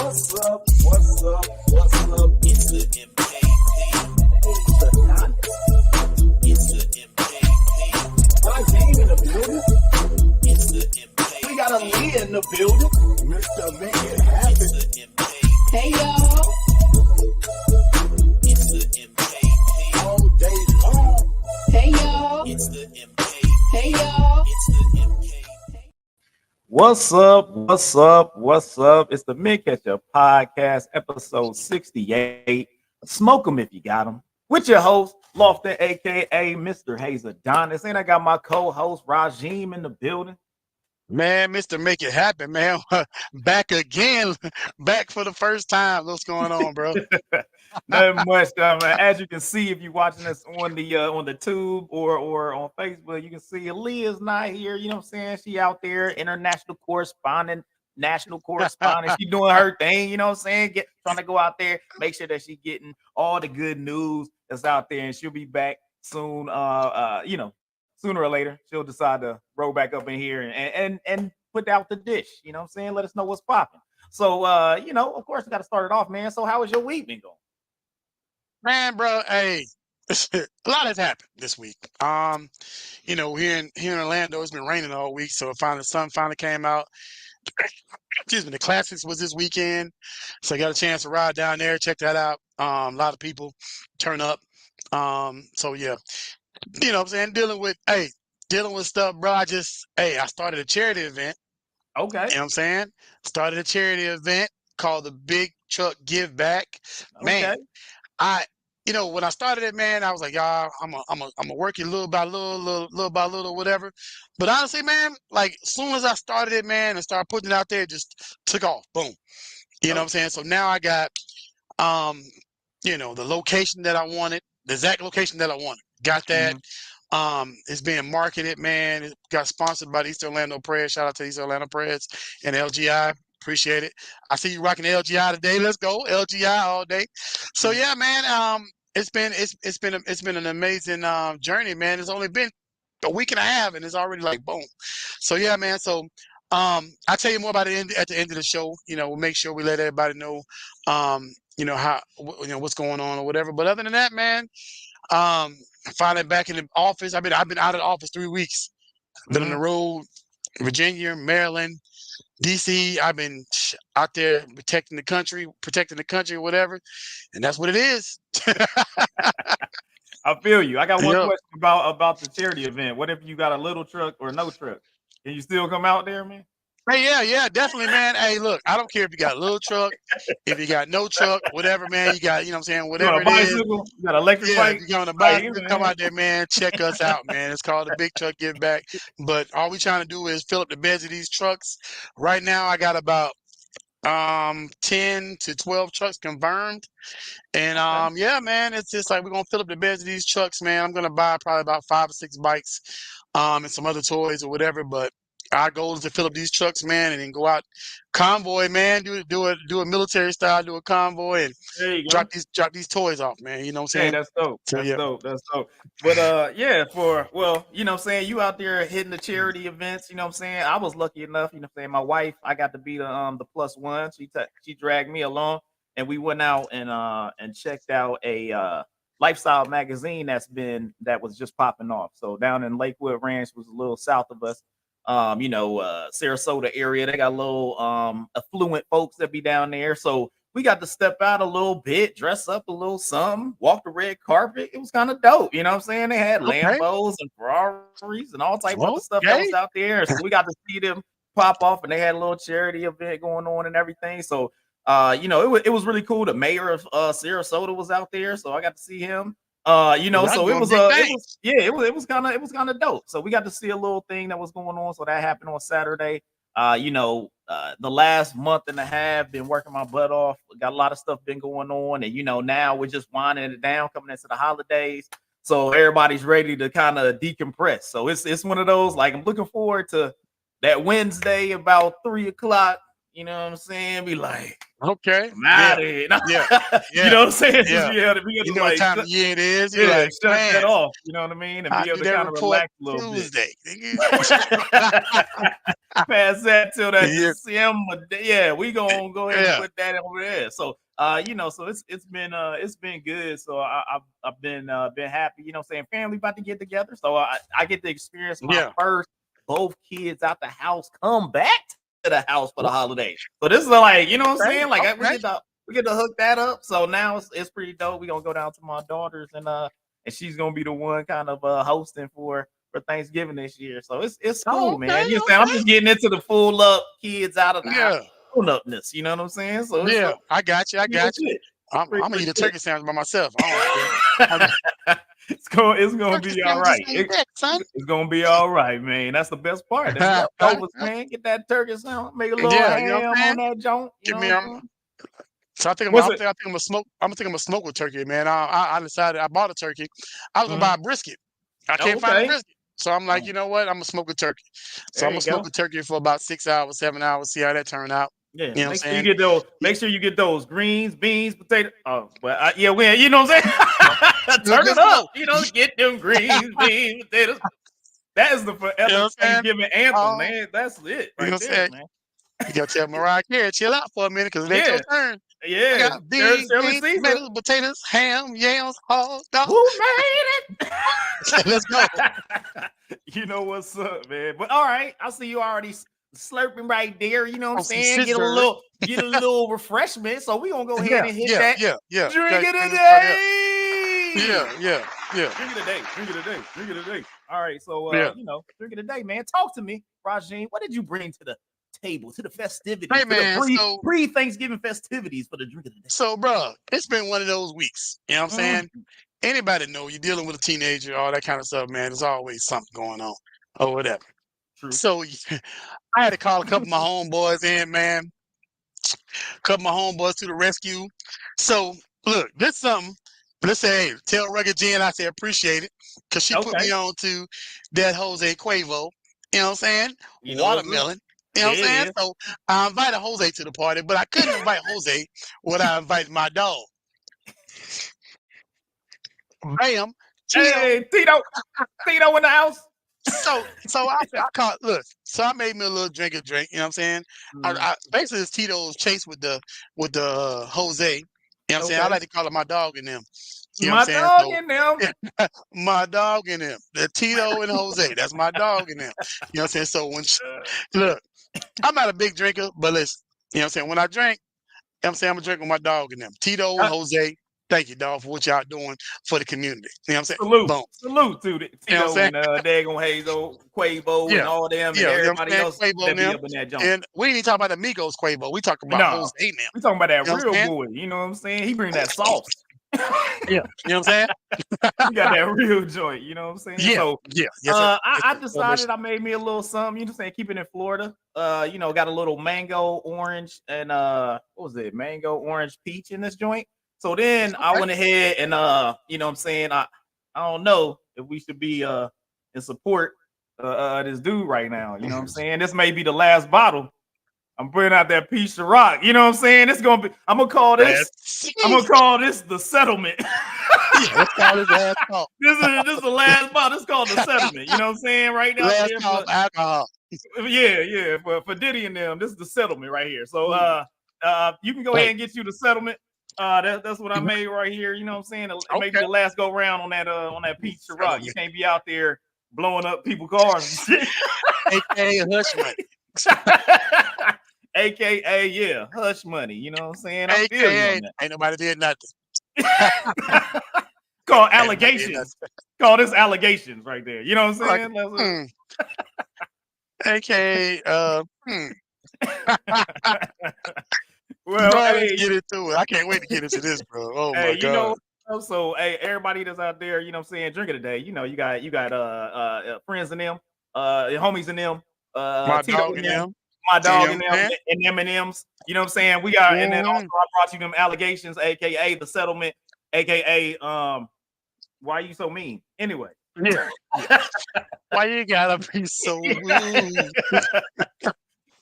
What's up? What's up? What's up? It's the MKP. It's the MKP. Raheem in the building. It's the MKP. We got a Lee in the building. Mr. Make It Happen. It's the MKP. Hey y'all. It's the MKP. All day long. Hey y'all. It's the MKP. Hey y'all. It's the MKP. What's up? What's up? What's up? It's the Ketchup podcast, episode 68. Smoke 'em if you got 'em. With your host, Lofton, aka Mr. Hayes Adonis. And I got my co-host Raheem in the building. Man, Mr. Make It Happen, man. Back again. Back for the first time. What's going on, bro? Nothing much, man. As you can see, if you're watching this on the tube or on Facebook, you can see Aaliyah's not here. You know what I'm saying? She out there, international correspondent, national correspondent. She doing her thing. You know what I'm saying? Trying to go out there, make sure that she getting all the good news that's out there, and she'll be back soon. Sooner or later, she'll decide to roll back up in here and put out the dish. You know what I'm saying? Let us know what's popping. So, of course, we got to start it off, man. So how was your week been going? Man, bro, hey, a lot has happened this week. Here in Orlando, it's been raining all week, so the sun finally came out. Excuse me, the Classics was this weekend, so I got a chance to ride down there, check that out. A lot of people turn up. So yeah, you know what I'm saying, dealing with stuff, bro. I started a charity event. Okay. You know what I'm saying? Started a charity event called the Big Truck Give Back. Man, when I started it, man, I was like, y'all, I'm a work it little by little, whatever. But honestly, man, like as soon as I started it, man, and started putting it out there, it just took off. Boom. You know what I'm saying? So now I got the location that I wanted, the exact location that I wanted. Got that. Mm-hmm. It's being marketed, man. It got sponsored by the East Orlando Press. Shout out to East Orlando Press and LGI. Appreciate it. I see you rocking LGI today. Let's go LGI all day. So yeah, man. It's been an amazing journey, man. It's only been a week and a half, and it's already like boom. So yeah, man. So I'll tell you more about it at the end of the show. We'll make sure we let everybody know, what's going on or whatever. But other than that, man, finally back in the office. I've been out of the office 3 weeks. Been on the road, Virginia, Maryland, DC. I've been out there protecting the country, or whatever, and that's what it is. I feel you. I got one question about the charity event. What if you got a little truck or no truck? Can you still come out there, man? Hey, yeah, definitely, man. Hey, look, I don't care if you got a little truck, if you got no truck, whatever, man. You got, whatever it is. You got an electric bike? If you're on a bicycle, come out there, man. Check us out, man. It's called the Big Truck Give Back. But all we trying to do is fill up the beds of these trucks. Right now, I got about 10 to 12 trucks confirmed. And yeah, man, it's just like we're gonna fill up the beds of these trucks, man. I'm gonna buy probably about 5 or 6 bikes, and some other toys or whatever. But our goal is to fill up these trucks, man, and then go out convoy, man. Do a military style, do a convoy, and drop these toys off, man. You know what I'm saying? Hey, that's dope. That's dope. But you know what I'm saying, you out there hitting the charity events, you know what I'm saying? I was lucky enough, you know what I'm saying, my wife, I got to be the plus one. She dragged me along, and we went out and checked out a lifestyle magazine that was just popping off. So down in Lakewood Ranch, was a little south of us. Sarasota area, they got little affluent folks that be down there. So we got to step out a little bit, dress up a little something, walk the red carpet. It was kind of dope. You know what I'm saying? They had Lambos and Ferraris and all type of stuff that was out there. So we got to see them pop off, and they had a little charity event going on and everything. So it was really cool. The mayor of Sarasota was out there, so I got to see him. So it was kind of dope. So we got to see a little thing that was going on. So that happened on Saturday. The last month and a half been working my butt off. Got a lot of stuff been going on, and now we're just winding it down, coming into the holidays. So everybody's ready to kind of decompress. So it's one of those, like, I'm looking forward to that Wednesday about 3:00. You know what I'm saying? Be like, okay, I'm out of here. Yeah. You know what I'm saying? Yeah. You know what time of year it is. You're like, shut that off. You know what I mean? And be able to kind of relax a little Tuesday. bit. pass that till that Yeah. December. Yeah, we gonna go ahead and Yeah. put that over there. So so it's been good. So I've been happy, saying family about to get together. So I get to experience my Yeah. first both kids out the house come back to the house for the holiday. So this is like, what I'm saying? Like Okay. we get to hook that up. So now it's pretty dope. We're gonna go down to my daughter's and she's gonna be the one kind of hosting for Thanksgiving this year. So it's cool, man. You know what I'm saying? I'm just getting into the full up kids out of the house. Yeah. Grown upness, you know what I'm saying? So it's Yeah. I got you. I got you. good. I'm gonna eat a turkey sandwich by myself. I don't care. It's gonna Turkey be all sandwiches right. ain't that, son. It's gonna be all right, man. That's the best part. Them leftovers, man. Get that turkey sandwich, make a little Yeah, you know what I'm ham saying? on that joint. You Give know me what I'm saying? So I think I'm What's gonna it? I think I'm gonna smoke. I'm gonna smoke with turkey, man. I decided I bought a turkey. I was gonna buy a brisket. I Oh, can't find a okay. brisket. So I'm like, Oh, you know what? I'm gonna smoke a turkey. So there I'm you gonna smoke go. a turkey for about 6 hours, 7 hours, see how that turn out. Yeah, You know what I'm make sure you saying? get those. Make sure you get those greens, beans, potato. Oh, well, yeah, we, you know what I'm saying? Turn it Let's up. go. Get them greens, beans, potatoes. That is the You know forever what I'm saying? Thanksgiving anthem, Oh, man. That's it you know right what I'm there, saying? man. You gotta tell Mariah Carey, chill out for a minute, because it ain't your Yeah, turn. I yeah. got beans, Shirley greens, Caesar. tomatoes, potatoes, ham, yams, hot dog. Who made it? Let's go. You know what's up, man. But all right, I see you already slurping right there. You know what I'm On some saying? scissors. Get a little refreshment. So we gonna go ahead Yeah, and hit yeah, that yeah, yeah. drink Gotta of clean the this part up. day. Yeah, yeah, yeah, Drink of the day. Drink of the day. Drink of the day. All right, so yeah. drink of the day, man. Talk to me, Rajeen. What did you bring to the table, to the festivities, Hey to the man, pre Thanksgiving festivities for the drink of the day? bro, it's been one of those weeks. You know what I'm saying? Mm, Anybody know you're dealing with a teenager, all that kind of stuff, man. There's always something going on or whatever. true. So I had to call a couple of my homeboys in, man. Couple of my homeboys to the rescue. So look, this something. Let's say, hey, tell Rugged Jen I say appreciate it, because she put Okay. me on to that Jose Quavo. You know what I'm saying? You know what's up. Watermelon. You know Yeah, what I'm it saying? is. So I invited Jose to the party, but I couldn't invite Jose without I invited my dog. Bam, Cheeto. Hey, Tito in the house. So I caught look. So I made me a little drink. You know what I'm saying? Mm, Basically it's Tito's chase with the Jose. You know what I'm saying? I okay. like to call it my dog in them. You know what My I'm saying? dog So in them. my dog in them. The Tito and Jose. That's my dog in them. You know what I'm saying? So look, I'm not a big drinker, but listen, you know what I'm saying? When I drink, you know what I'm saying, I'm gonna drink with my dog in them. Tito and Uh, Jose. Thank you, dog, for what y'all doing for the community. You know what I'm saying? salute. Boom. Salute to the You know what I'm Tito saying? and Dagon Hazel, Quavo, and Yeah. all them and Yeah, you know what I'm everybody saying? else Quavo that and be them. up in that joint. And we ain't even talking about the Migos Quavo. We talking about No, Jose now. we talking about that You know what I'm real saying? boy. You know what I'm saying? He bring that sauce. Yeah. You know what I'm saying? He got that real joint. You know what I'm saying? Yeah. So Yeah. Yes, sir. Yes, I sir. decided I made me a little something. You know what I'm saying? Keep it in Florida. Got a little mango, orange, and what was it? Mango, orange, peach in this joint. So then I Okay. went ahead and you know what I'm saying? I don't know if we should be in support this dude right now. You know what I'm saying? This may be the last bottle. I'm bringing out that peach to rock. You know what I'm saying? I'm gonna call this the settlement. Yeah, let's call this last call. This is the last bottle. This is called the settlement. You know what I'm saying? Right out Last there call for for alcohol. for Diddy and them. This is the settlement right here. So you can go ahead Hey. and get you the settlement. That's what I made right here. You know what I'm saying? It may be Okay. the last go round on that peach to rock. You Settlement. can't be out there blowing up people's cars and shit. AKA hush money. AKA, yeah, hush money. You know what I'm saying? I feel you AKA on that. ain't nobody did nothing. Called Ain't nobody did allegations. Call this allegations right there. You know what I'm Like, saying? That's AKA well, bro, let's hey, get into it. I can't wait to get into this, bro. Oh hey, my God. so hey, everybody that's out there, you know what I'm saying, drink of the day. You got friends in them, homies in them, My Tito dog in and them, them. my You know dog what in I'm them, saying? and M&M's. You know what I'm saying? We got, and then also Mhm. I brought you them allegations, aka the settlement, aka why you so mean? Anyway. Yeah. Yeah. Why you gotta be so rude?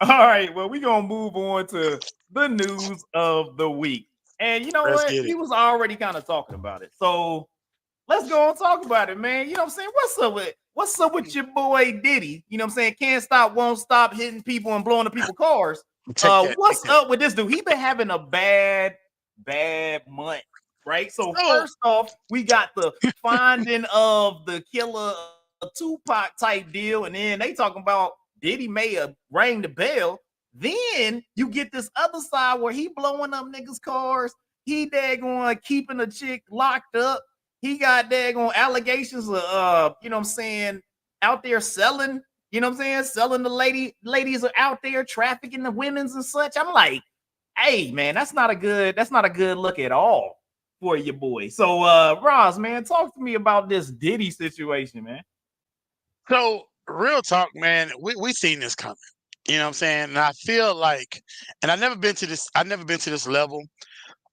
All right, well, we're gonna move on to the news of the week. And you know Let's what? get We it. was already kind of talking about it. So let's go and talk about it, man. You know what I'm saying? what's up with your boy Diddy? You know what I'm saying? Can't stop, won't stop hitting people and blowing up people's cars. What's up with this dude? He been having a bad month, right? So first off, we got the finding of the killer Tupac type deal, and then they talking about Diddy may have rang the bell. Then you get this other side where he blowing up niggas' cars. He daggone keeping a chick locked up. He got daggone allegations of you know what I'm saying, out there selling, you know what I'm saying, selling the ladies are out there trafficking the women's and such. I'm like, hey man, that's not a good look at all for your boy. So Roz, man, talk to me about this Diddy situation, man. So real talk, man, we seen this coming. You know what I'm saying? And I feel like, and I've never been to this level,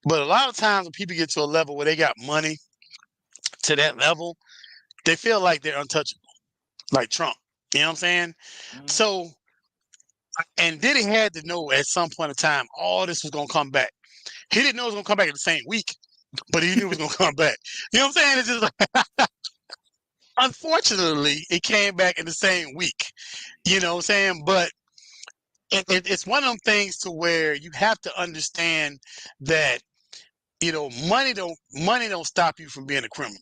but a lot of times when people get to a level where they got money to that level, they feel like they're untouchable, like Trump. You know what I'm saying? Mm-hmm. So, and Diddy had to know at some point in time all this was gonna come back. He didn't know it was gonna come back in the same week, but he knew it was gonna come back. You know what I'm saying? It's just like, unfortunately, it came back in the same week. You know what I'm saying? But it's one of them things to where you have to understand that, you know, money don't stop you from being a criminal.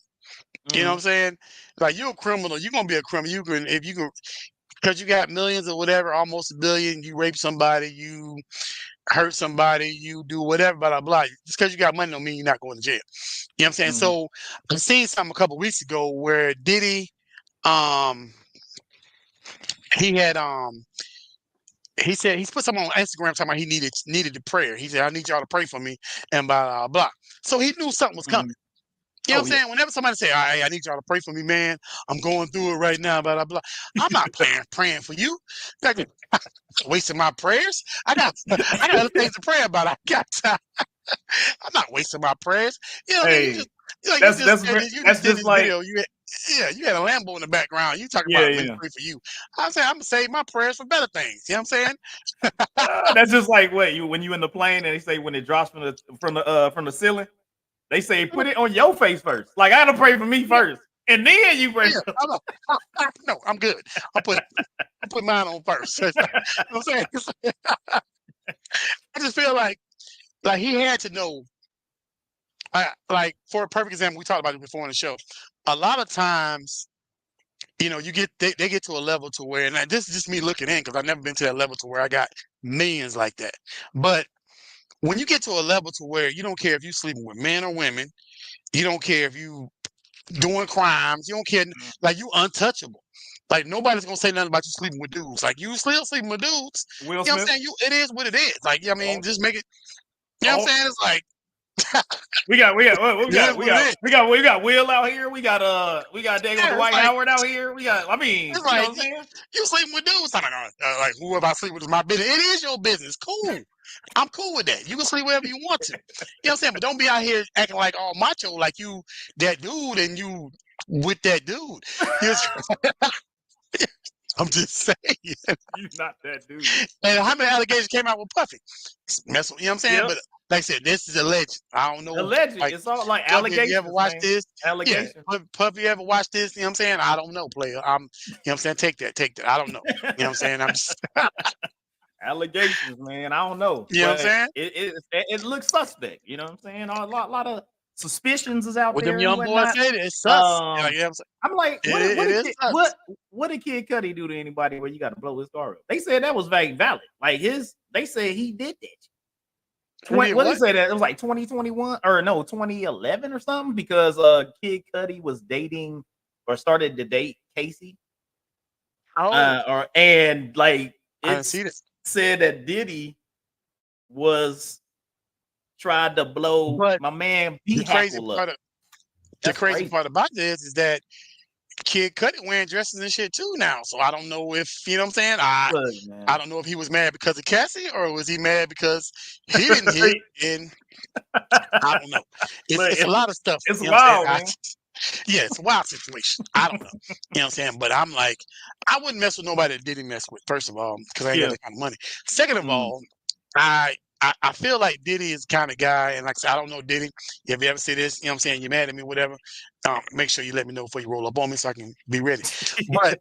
You know what I'm saying? Like, you're a criminal, you're gonna be a criminal. You can, if you can, because you got millions or whatever, almost $1 billion. You rape somebody, you hurt somebody, you do whatever, blah blah blah. Just because you got money don't mean you're not going to jail. You know what I'm saying? So I seen something a couple weeks ago where Diddy, he had he said he's put something on Instagram talking about he needed the prayer. He said, I need y'all to pray for me and blah blah blah. So he knew something was coming. You know what I'm saying? Whenever somebody say, I need y'all to pray for me, man, I'm going through it right now, blah blah blah. I'm not praying for you. Like, wasting my prayers. I got other things to pray about. I got time. I'm not wasting my prayers. You know, hey, you just did this like video. You had a Lambo in the background. You talking about me pray for you. I'm saying I'm gonna save my prayers for better things. You know what I'm saying? That's just like when you in the plane and they say when it drops from the ceiling, they say put it on your face first. Like, I gotta pray for me first, and then you pray. No, I'm good. I'll put mine on first. You know what I'm saying? I just feel like he had to know. Like, for a perfect example, we talked about it before in the show. A lot of times, you know, they get to a level to where, and this is just me looking in because I've never been to that level to where I got millions like that. But when you get to a level to where you don't care if you're sleeping with men or women, you don't care if you doing crimes, you don't care, like, you untouchable. Like, nobody's gonna say nothing about you sleeping with dudes. Like, you still sleeping with dudes. Will you know Smith? what I'm saying? It is what it is. Like, I mean, just make it. You know what I'm saying? It's like we got Will out here. We got Dwight Howard out here. We got, I mean, it's you know like, what I'm saying? you sleeping with dudes. I'm like, whoever I sleep with is my business. It is your business. Cool. I'm cool with that. You can sleep wherever you want to. You know what I'm saying? But don't be out here acting like all macho, like you that dude and you with that dude. I'm just saying. You're not that dude. And how many allegations came out with Puffy? You know what I'm saying? But like I said, this is alleged. I don't know. Alleged. Like, it's all like Puffy, allegations. you ever watched this? Allegations. Yeah. Puffy, ever watched this? You know what I'm saying? I don't know, player. You know what I'm saying? Take that. I don't know. You know what I'm saying? I'm just allegations, man. I don't know. You know what I'm saying? It looks suspect. You know what I'm saying? A lot of suspicions is out What there. them young boys say, it's sus. You know I'm like, what did Kid Cudi do to anybody where you got to blow his car up? They said that was valid. Like, they said he did that. What did he say that? It was like 2021 or no, 2011 or something, because Kid Cudi was dating or started to date Casey. And like, I didn't see this. Said that Diddy tried to blow my man The crazy part about this is that Kid Cudi wearing dresses and shit too now. So I don't know if, you know what I'm saying? I don't know if he was mad because of Cassie or was he mad because he didn't hit. And I don't know. It's a lot of stuff. It's wild, man. Yeah, it's a wild situation. I don't know. You know what I'm saying? But I'm like, I wouldn't mess with nobody that didn't mess with, first of all, because I ain't got that kind of money. Second of all, I I feel like Diddy is the kind of guy, and like I said, I don't know Diddy. If you ever see this, you know what I'm saying, you're mad at me, whatever. Make sure you let me know before you roll up on me so I can be ready. But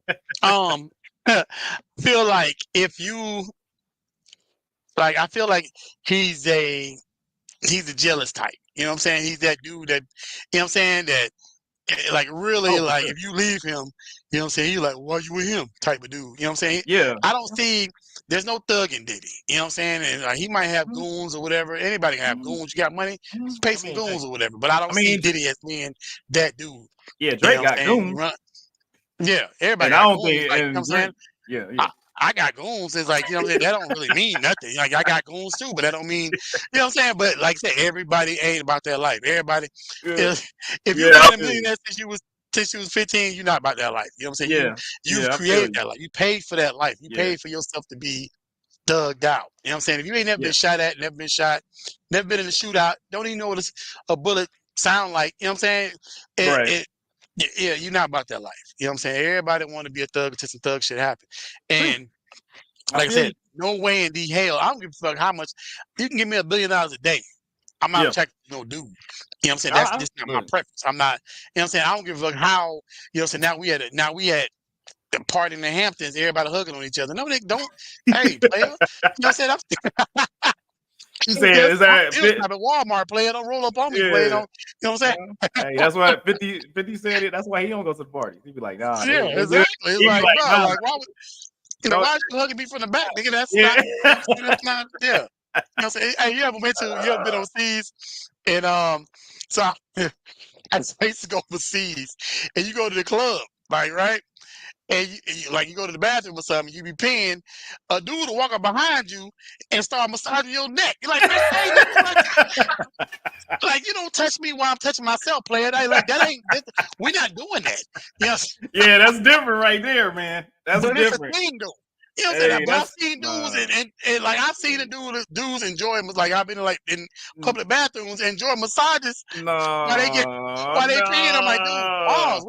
feel like if you like, I feel like he's a jealous type. You know what I'm saying? He's that dude that, you know what I'm saying, that like really Oh, for like sure. if you leave him, you know what I'm saying, he's like, why you with him type of dude. You know what I'm saying? Yeah. I don't see there's no thug in Diddy. You know what I'm saying? And he might have Mhm, goons or whatever. Anybody can have mhm, goons. You got money, mhm. pay I some mean, hey, goons or whatever. But I I don't see mean, Diddy as being that dude. yeah, You know Drake what got I'm saying? You goons, run, yeah, everybody and I got don't goons. think, Like, you know and what I'm saying? Drake, yeah, yeah, I got goons. It's like, you know what I'm saying? That don't really mean nothing. Like, I got goons too, but that don't mean, you know what I'm saying? But like I said, everybody ain't about that life. Everybody, yeah, if yeah. you've I been a feel you. millionaire since you was 15, you're not about that life. You know what I'm saying? Yeah, You've yeah. I feel created you. that life. You paid for that life. You Yeah, paid for yourself to be thugged out. You know what I'm saying? If you ain't never yeah. been shot at, never been shot, never been in a shootout, don't even know what a bullet sound like. You know what I'm saying? Right. Yeah, you're not about that life. You know what I'm saying? Everybody want to be a thug until some thug shit happen. True. And I like I feel said, you. no way in the hell. I don't give a fuck how much. You can give me $1 billion a day. I'm not Yeah. attracted to no dude. You know what I'm saying? That's just not my Look. preference. I'm not, you know what I'm saying? I don't give a fuck how, you know what I'm saying? Now we at the party in the Hamptons, everybody hugging on each other. No, they don't. Hey, player. You know what I'm saying? You saying is I'm that still fit? shopping at Walmart, player. Don't roll up on me, player. Yeah. Don't, you know what I'm saying? Hey, that's why 50 said it. That's why he don't go to the parties. He be like, nah, Yeah, they good. exactly. It's He be like, like, bro, nah, like, why would, don't. why are you hugging me from the back, nigga? That's Yeah. not, you know what I'm saying? That's not, yeah. You know what I'm saying? Hey, you ever been overseas? And, so I used to go overseas and you go to the club, like, right? And like you go to the bathroom or something, you be peeing, a dude will walk up behind you and start massaging your neck. You're like, man, hey, nigga, like you don't touch me while I'm touching myself, player. Like we're not doing that. Yes, Yeah, that's different right there, man. That's but it's a different. thing though. You know what I'm saying? Hey, But I've that's seen dudes nah. and like I've seen the dudes enjoy like I've been like in N- public bathrooms enjoy massages while they get No, while they peeing. I'm like, dude, no. pause.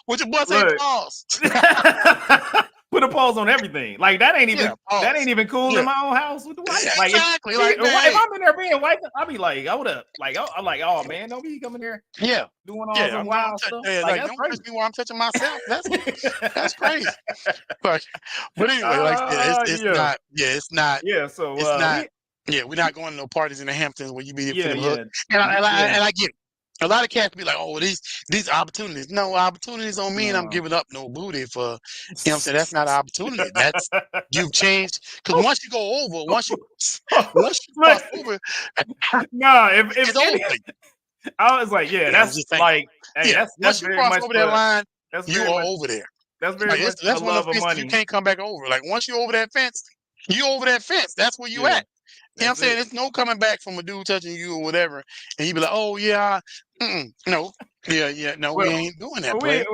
What your boy say? Look. Pause. Put a pause on everything. Like that ain't Yeah, even pause. cool in Yeah, my own house with the wife. Like exactly. Like, man, if hey, I'm in there being wife, I'll be like, hold up. Like I'm like, oh man, don't be coming there yeah. doing all Yeah, some I'm don't wild touch. stuff. Yeah, Like like that's don't touch crazy. me while I'm touching myself. That's crazy. Like, but anyway, like I said, it's Yeah. not. Yeah, it's not. Yeah. So It's not. we Yeah, we're not going to no parties in the Hamptons where you be yeah, finna hook. yeah. Yeah. And I get it. A lot of cats be like, oh, well, these opportunities. No, opportunities don't mean I'm No. giving up no booty for. You know what I'm saying? That's not an opportunity. That's you've changed because once you Look, cross over, no, if it's over. any I was like, yeah, Yeah, I'm that's just saying. like, hey, Yeah, that's once you very cross much over that for line, that's you very are much over there. that's very Like much for the that's one of love the of fences you money. can't come back over. Like once you over that fence, you over that fence. That's where you Yeah, at. You know what I'm that's saying? it. There's no coming back from a dude touching you or whatever, and you be like, oh yeah, no, yeah, no, we Well, ain't doing that, player.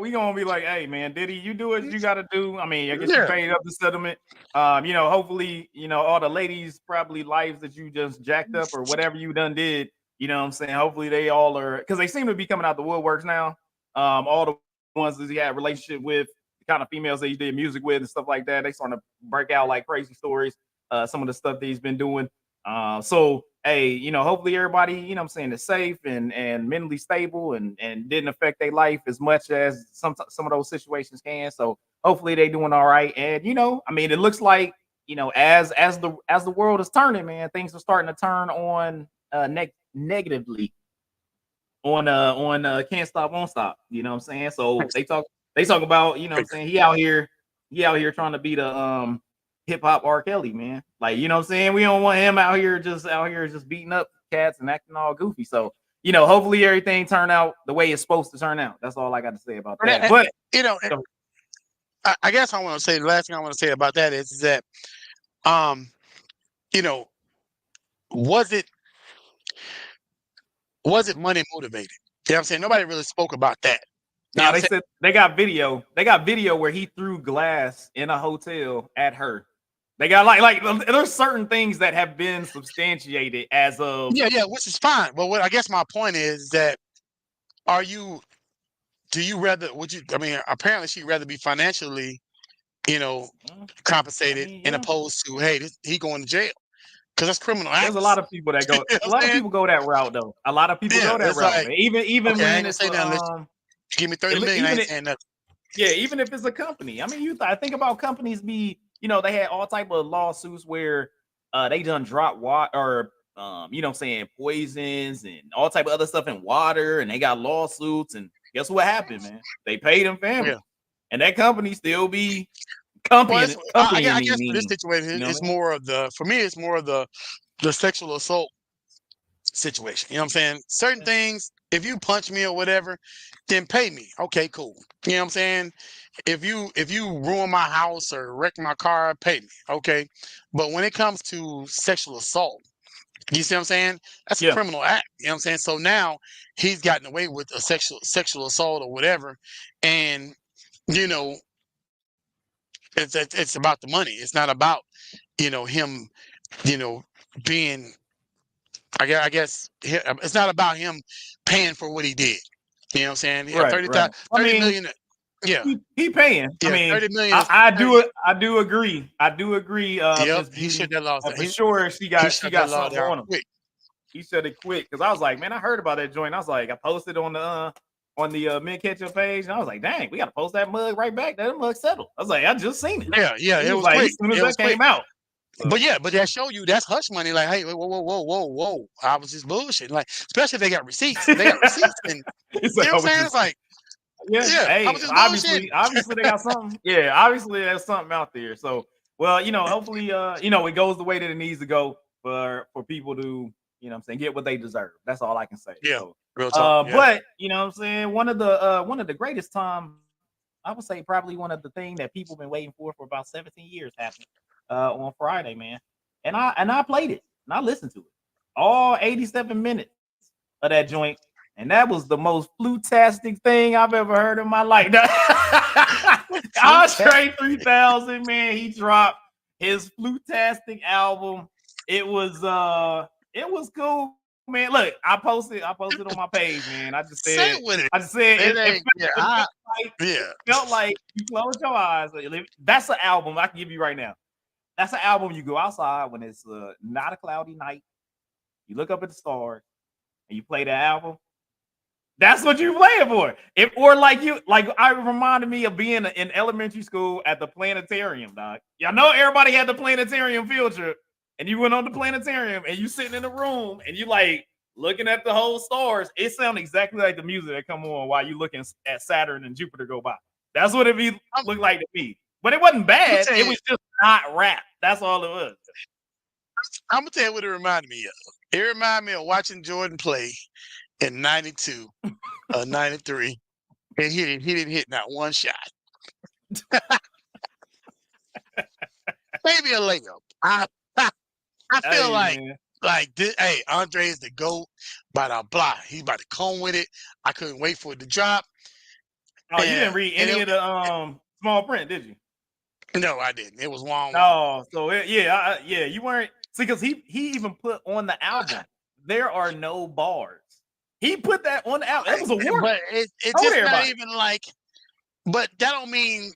we gonna be like, hey man, Diddy, you do what you gotta do. I mean, I guess you Yeah, paid up the settlement. Hopefully, all the ladies probably lives that you just jacked up or whatever you done did. You know what I'm saying? Hopefully they all are because they seem to be coming out the woodworks now. All the ones that he had relationship with, the kind of females that he did music with and stuff like that, they starting to break out like crazy stories. Some of the stuff that he's been doing. So hey, hopefully everybody, what I'm saying, is safe and mentally stable and didn't affect their life as much as some of those situations can. So hopefully they doing all right. And I mean, it looks like, as the world is turning, man, things are starting to turn on negatively on can't stop won't stop. You know what I'm saying? So they talk about, what I'm saying, he out here trying to be the hip hop R. Kelly, man. Like, you know what I'm saying? We don't want him out here just beating up cats and acting all goofy. So, hopefully everything turn out the way it's supposed to turn out. That's all I got to say about that. But you know, I guess I want to say the last thing I want to say about that is that, um, you know, was it money motivated? You know what I'm saying? Nobody really spoke about that. You know now what I'm they saying? said they got video. They got video where he threw glass in a hotel at her. They got like there's certain things that have been substantiated as of Yeah, which is fine. But what I guess my point is that are you do you rather would you I mean apparently she'd rather be financially, you know, I compensated mean, in yeah. opposed to hey, he going to jail. because that's criminal There's a acts. lot of people that go. You know A what lot I'm of saying? people go that route though. A lot of people Yeah, go that it's route. like, Man. Even okay, I ain't when gonna it's say nothing. Give me 30 million. I even ain't it, saying nothing. yeah, even if it's a company. I mean, I think about companies they had all type of lawsuits where they done drop water or saying poisons and all type of other stuff in water, and they got lawsuits. And guess what happened, man? They paid them family, Yeah. and that company still be Well, I guess for this me. situation, You know what it's I mean? more of for me, it's more of the sexual assault situation. You know what I'm saying? Certain things, if you punch me or whatever, then pay me. Okay, cool. You know what I'm saying? If you ruin my house or wreck my car, pay me. Okay. But when it comes to sexual assault, you see what I'm saying? That's a Yeah, criminal act. You know what I'm saying? So now he's gotten away with a sexual assault or whatever. And you know, it's about the money. It's not about, him, you know, being I guess it's not about him paying for what he did. You know what I'm saying? Yeah, right, right. I 30 mean, million. Yeah, he paying. I yeah, mean, 30 million is I 30. do agree. I do agree, Yep, Miss he shut Beauty. that law down. For sure, she He got shut that law something down on him. quick. He said it quick because I was like, man, I heard about that joint. I was like, I posted on the Mint Ketchup page, and I was like, dang, we gotta post that mug right back. That mug settled. I was like, I just seen it. Yeah, yeah, He it was was like, quick. as soon as It was that quick. came out. So, But that show you that's hush money. Like, hey, whoa, whoa, whoa, whoa, whoa. I was just bullshitting. Like, especially if they got receipts. If they got receipts, and it's you like, know I what I'm was saying? just It's like, yeah. yeah, I Hey, was just bullshitting. obviously they got something. Yeah, obviously there's something out there. So, well, hopefully, it goes the way that it needs to go for people to, what I'm saying, get what they deserve. That's all I can say. Yeah, So, real talk. Yeah. but what I'm saying, one of the greatest time, I would say probably one of the thing that people been waiting for about 17 years happened on Friday, man. And I played it and I listened to it all 87 minutes of that joint. And that was the most flutastic thing I've ever heard in my life. Andre 3000, man, he dropped his flutastic album. It was cool, man. Look, I posted on my page, man. Say it with it. I just said It it ain't. Yeah, yeah. felt like you close your eyes. That's an album I can give you right now. That's an album you go outside when it's not a cloudy night. You look up at the stars and you play that album. That's what you playing for. I reminded me of being in elementary school at the planetarium, dog. Y'all know everybody had the planetarium field trip, and you went on the planetarium and you sitting in the room and you like looking at the whole stars. It sounded exactly like the music that come on while you looking at Saturn and Jupiter go by. That's what it looked like to me. But it wasn't bad. It was just not rap. That's all it was. I'm gonna tell you what it reminded me of. It reminded me of watching Jordan play in '92 or '93, and he didn't hit not one shot. Maybe a layup. I feel Hey, like man. this. Hey, Andre is the GOAT. Blah blah. He's about to come with it. I couldn't wait for it to drop. Oh, you didn't read any of the small print, did you? No, I didn't. It was one. Oh, so you weren't see because he even put on the album. There are no bars. He put that on the album. It was a warning. But it's just not even like. But that don't mean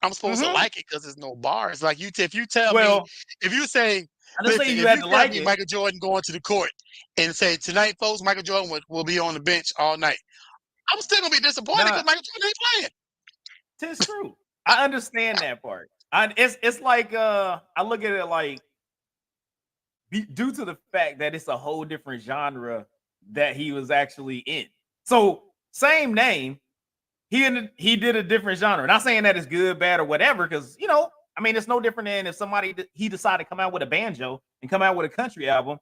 I'm supposed to like it because there's no bars. Like if you tell me, if you say, I didn't say listen, you if had you to tell like me it. Michael Jordan going to the court and say tonight, folks, Michael Jordan will be on the bench all night, I'm still gonna be disappointed because Michael Jordan ain't playing. It's true. I understand that part. It's like I look at it like due to the fact that it's a whole different genre that he was actually in. So same name, he did a different genre. Not saying that it's good, bad, or whatever, because I mean it's no different than if he decided to come out with a banjo and come out with a country album.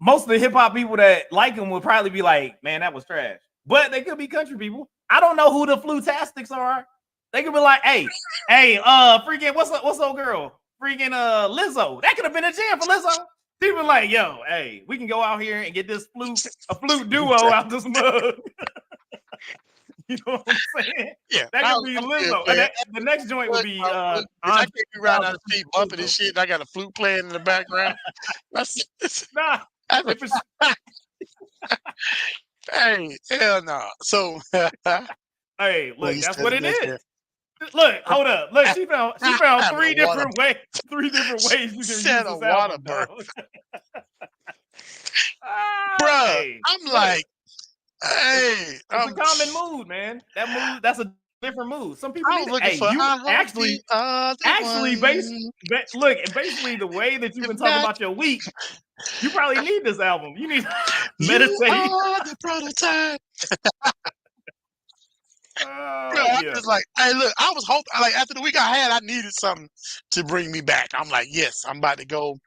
Most of the hip hop people that like him would probably be like, man, that was trash. But they could be country people. I don't know who the flutastics are. They could be like, hey, freaking what's old girl? Freaking Lizzo. That could have been a jam for Lizzo. People like, yo, hey, we can go out here and get this flute duo out this mug. You know what I'm saying? Yeah, that could be Lizzo. The next joint would be I can't be riding down the street bumping and shit. And I got a flute playing in the background. Nah. Hey, hell no. So hey, look, that's what it is. Look, hold up. Look, she found The three water, different ways. Three different ways you can use said a this water album, bird, dog. Ah, bruh. hey, I'm look, like, it's hey, it's a common mood, man. That mood, that's a different mood. Some people I need was it. looking Hey, for you I hope the other actually one. look, and basically the way that you've If been talking not, about your week, you probably need this album. You need to you meditate. are the prototype. Bro, I'm Yeah. just like, hey, look, I was hoping, like, after the week I had, I needed something to bring me back. I'm like, yes, I'm about to go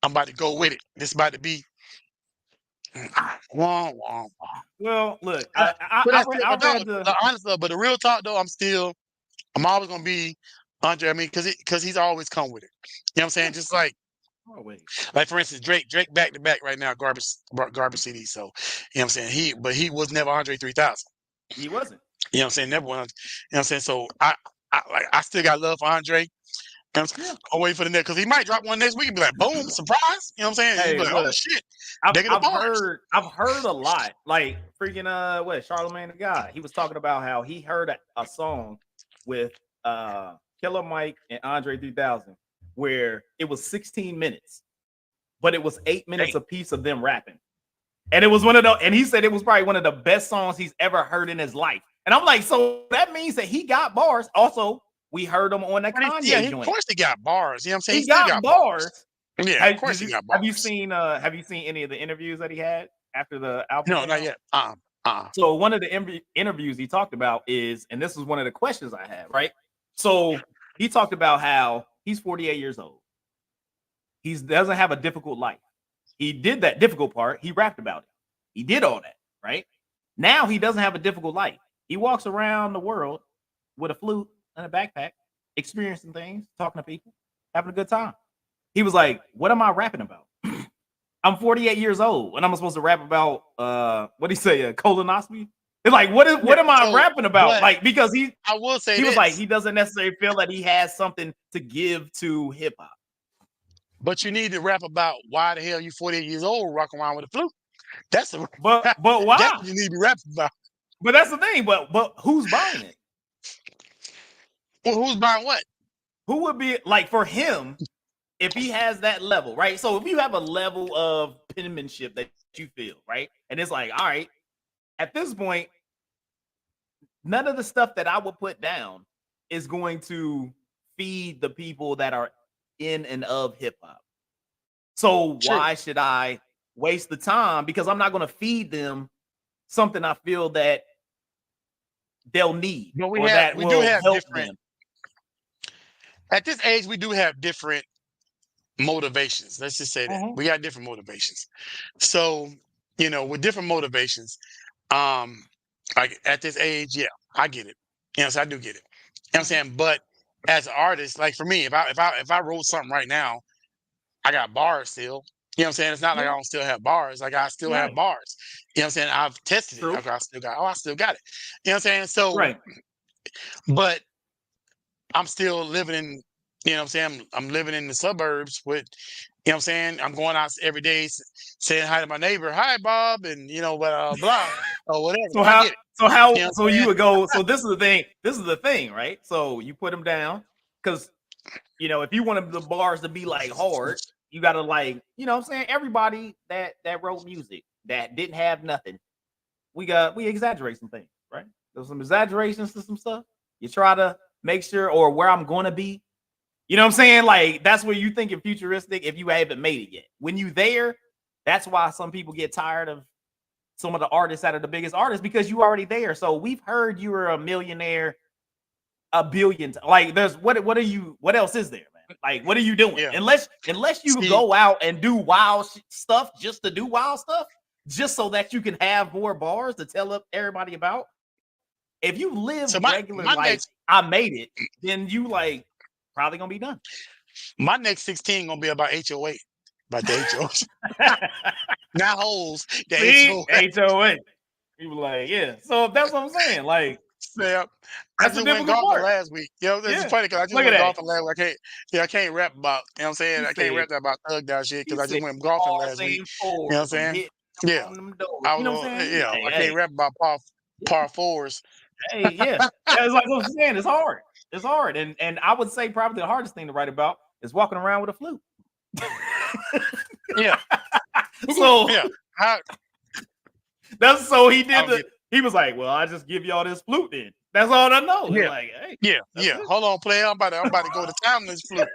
with it. This about to be, wah, wah. Well, look, Uh, but that's still I my dog. read the. The honest though, but the real talk though, I'm always gonna be Andre. I mean, because he's always come with it. You know what I'm saying? Just Oh wait, like for instance, Drake back to back right now, garbage CD. So you know what I'm saying? He was never Andre 3000. he wasn't. You know what I'm saying? Never one. You know what I'm saying? So I still got love for Andre. Yeah. I'll wait for the next because he might drop one next week and be like, boom, surprise. You know what I'm saying? You Hey, be like, oh look, shit, they get the bars. I've heard a lot. Like freaking what Charlemagne the God. He was talking about how he heard a song with Killer Mike and Andre 3000 where it was 16 minutes, but it was 8 minutes apiece of them rapping. And it was one of the, and he said it was probably one of the best songs he's ever heard in his life. And I'm like, so that means that he got bars. Also, we heard him on that Yeah, Kanye of joint. course he got bars. You know what I'm saying? He He still got got bars. bars. Yeah, of course he got bars. Have you seen any of the interviews that he had after the album? No, came not out? yet. So one of the interviews he talked about is, and this is one of the questions I have, right? So he talked about how he's 48 years old. He doesn't have a difficult life. He did that difficult part. He rapped about it. He did all that, right? Now he doesn't have a difficult life. He walks around the world with a flute and a backpack, experiencing things, talking to people, having a good time. He was like, "What am I rapping about? I'm 48 years old, and I'm supposed to rap about what do you say, colonoscopy? It's like, what am I rapping about? Like, because I will say he was like, he doesn't necessarily feel that he has something to give to hip hop. But you need to rap about why the hell you 48 years old rocking around with a flute. That's the But that's why? what you need to be rapping about. But that's the thing. But who's buying it? Well, who's buying what? Who would be like for him if he has that level, right? So if you have a level of penmanship that you feel, right, and it's like, all right, at this point, none of the stuff that I would put down is going to feed the people that are in and of hip hop. So why should I waste the time? Because I'm not going to feed them something I feel that they'll need, But or that we will do have help different. them. At this age, we do have different motivations. Let's just say that Mhm. we got different motivations. So, you know, with different motivations, like at this age, yeah, I get it. You know, so I do get it. You know what I'm saying? But as an artist, like for me, if I wrote something right now, I got bars still. You know what I'm saying? It's not like I Yeah, don't still have bars. Like I still have right. bars. You know what I'm saying? I've tested it. True. Okay, I still got it. You know what I'm saying? So, Right. but I'm still living in, you know what I'm saying? I'm living in the suburbs with, you know what I'm saying? I'm going out every day saying hi to my neighbor. Hi, Bob. And, you know, blah, or whatever. So I get it. You know what so I'm you saying? would go, so this is the thing. This is the thing, right? So you put them down because if you want the bars to be like hard, you gotta like, what I'm saying, everybody that wrote music that didn't have nothing, we exaggerate some things, right? There's some exaggerations to some stuff. You try to make sure, or where I'm gonna be. You know what I'm saying? Like that's where you thinking futuristic if you haven't made it yet. When you there, that's why some people get tired of some of the artists that are the biggest artists because you already there. So we've heard you were a millionaire a billion. Like there's what else is there, man? Like what are you doing? Yeah. Unless you See, go out and do wild stuff just to do wild stuff, just so that you can have more bars to tell everybody about. If you live so regular life, I made it, then you like probably gonna be done. my next 16 gonna be about HOA. About the HOA. Not holes. The HOA. HOA. People like, yeah. So that's what I'm saying. Like, Yeah. I that's the just went difficult golfing part. last week. You know, it's Yeah. funny because I just Look at went that. golfing last week. I can't rap about, you know what I'm saying? He I can't said- rap that about thug down shit he because I just said went golfing bars last week. ain't You know what I'm saying? hit Yeah. on them doors. I You know what I'm saying? I can't rap about par fours. Hey, yeah. That's like what I'm saying. It's hard. It's hard, and I would say probably the hardest thing to write about is walking around with a flute. Yeah. So Yeah. I that's so he did don't the. get He was like, "Well, I just give y'all this flute then. That's all I know." He's Yeah. like, "Hey, Yeah. that's Yeah. it." Hold on, player. I'm about to go to town on this flute.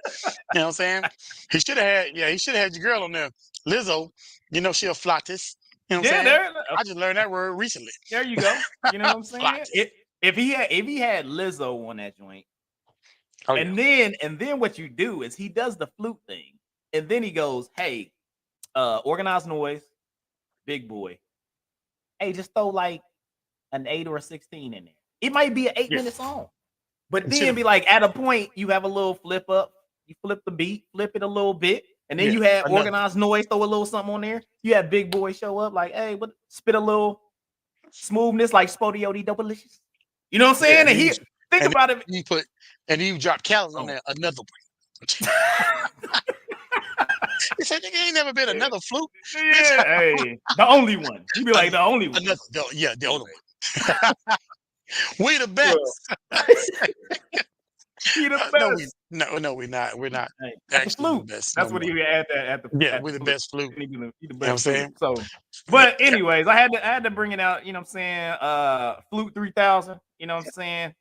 You know what I'm saying? He should have had your girl on there. Lizzo, she a flautis. You know what I'm Yeah, saying? I just learned that word recently. there you go. You know what I'm saying? Flautis. If he had Lizzo on that joint, Oh yeah. and then what you do is he does the flute thing, and then he goes, "Hey, organized noise, big boy. Hey, just throw like an 8 or a 16 in there. It might be an 8-minute song, but It then should've- be like at a point you have a little flip up, you flip the beat, flip it a little bit, and then Yeah, you have another. organized noise, throw a little something on there. You have big boy show up like, hey, what spit a little smoothness like Spodioti Doublelicious. You know what I'm Yeah, saying? and And then he think and about it. you drop calories on Oh. there. Another one. He said, "Nigga ain't never been another flute." Yeah, hey, the only one. You be like the only one. Another, the only one. We the best. He the No, best. we're not. We're not Hey, at the actually the flute. best. That's No what more. he had at the Yeah, at we're the the flute. best flute. He the You know best what I'm flute. saying? So, Yeah, but yeah. anyways, I had to bring it out. You know what I'm saying? Flute 3000. You know what I'm saying?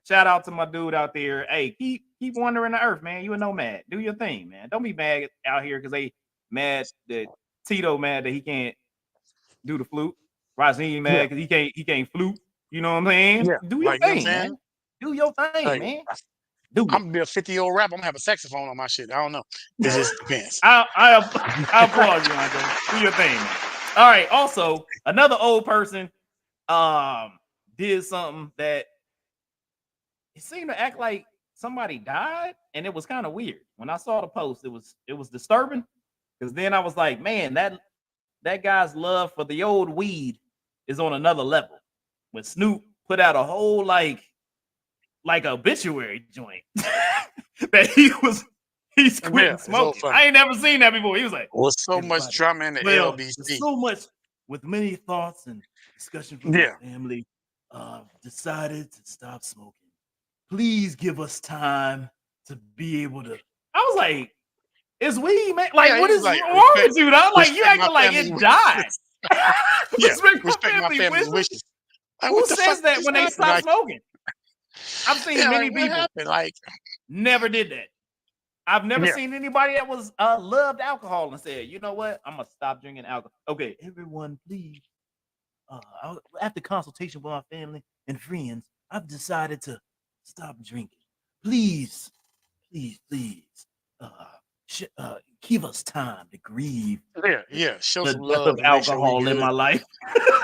Shout out to my dude out there. Hey, keep wandering the earth, man. You a nomad. Do your thing, man. Don't be mad out here because they mad that Tito mad that he can't do the flute. Razine Yeah, mad because he can't flute. You know what I'm saying? yeah. Do your Like, you know what I'm thing, man. saying? Do your thing, Like, man. Do I'm it. gonna be a 50-year-old rapper. I'm gonna have a saxophone on my shit. I don't know. It just depends. I applaud you, Andre. Do your thing, man. All right. Also, another old person did something that it seemed to act like somebody died, and it was kind of weird. When I saw the post, it was disturbing because then I was like, man, that guy's love for the old weed is on another level. When Snoop put out a whole like obituary joint that he's quitting Yeah, it's all smoking. fun. I ain't never seen that before. He was like, With so much everybody, drama in the well, LBC. there's so much with many thoughts and discussion from Yeah. my family. Decided to stop smoking. Please give us time to be able to. I was like, is weed, man? Like, Yeah, what he is was like, wrong with you? Dog? Like, you respect my acting like family's it wishes. died. Yeah, Respect respect my family's wishes. wishes. Like, Who what the says fuck that just when they happened? stop Like, smoking? I've seen yeah, many like, what people happened? Like, never did that. I've never yeah, seen anybody that was loved alcohol and said, you know what, I'm gonna stop drinking alcohol. Okay, everyone, please. After consultation with my family and friends, I've decided to stop drinking. Please, please, please, give us time to grieve yeah. Show the some death love of and make sure we alcohol in good. my life.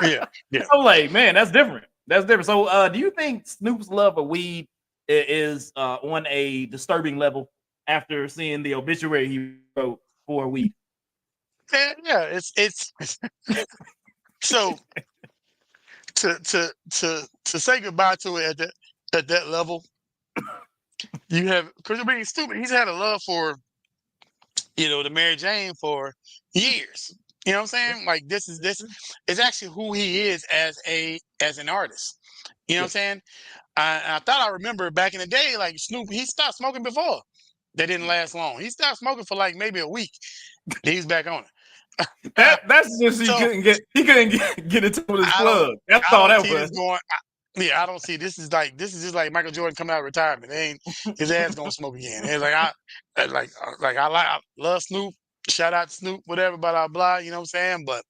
Yeah, yeah. I'm like, man, that's different. That's different. So, do you think Snoop's love of weed is on a disturbing level after seeing the obituary he wrote for weed? Yeah, it's so to say goodbye to it at that level, you have because being stupid. He's had a love for the Mary Jane for years. You know what I'm saying? Like this is actually who he is as an artist. You know what I'm saying? I thought I remember back in the day, like Snoop, he stopped smoking before. That didn't last long. He stopped smoking for like maybe a week. He's back on it. That's just So he couldn't get into with his I don't plug. That's I all don't that see was. this going. Yeah, I don't see this is just like Michael Jordan coming out of retirement. It ain't his ass gonna smoke again. It's like I love Snoop. Shout out to Snoop, whatever, blah blah blah. You know what I'm saying? But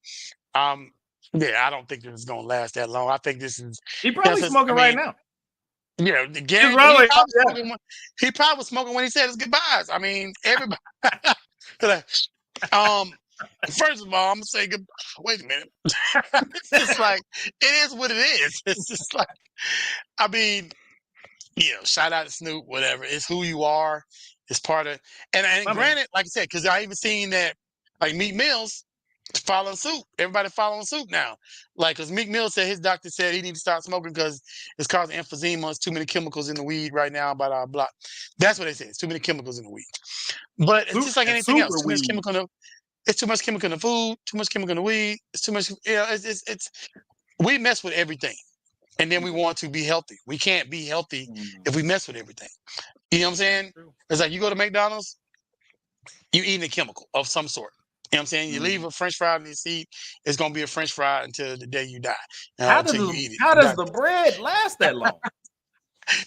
um, yeah, I don't think this is gonna last that long. I think this is He probably smoking right now. yeah, He's guarantee probably he probably was smoking when he said his goodbyes. I mean, everybody. Like, first of all, I'm gonna say good. Wait a minute. It's just like it is what it is. It's just like I mean, shout out to Snoop, whatever. It's who you are. It's part of and my man. granted, like I said, because I even seen that like Meek Mills following suit. Everybody following suit now. Like, because Meek Mill said his doctor said he need to stop smoking because it's causing emphysema. It's too many chemicals in the weed right now. Blah blah blah. That's what they said. It's too many chemicals in the weed. But it's just like anything else. Super Too much weed. chemical. It's too much chemical in the food. Too much chemical in the weed. It's too much. We mess with everything. and then we want to be healthy. We can't be healthy if we mess with everything. You know what I'm saying? It's like you go to McDonald's, you eating a chemical of some sort. You know what I'm saying? You leave a French fry in your seat, it's gonna be a French fry until the day you die. Until you eat it. How does the bread last that long?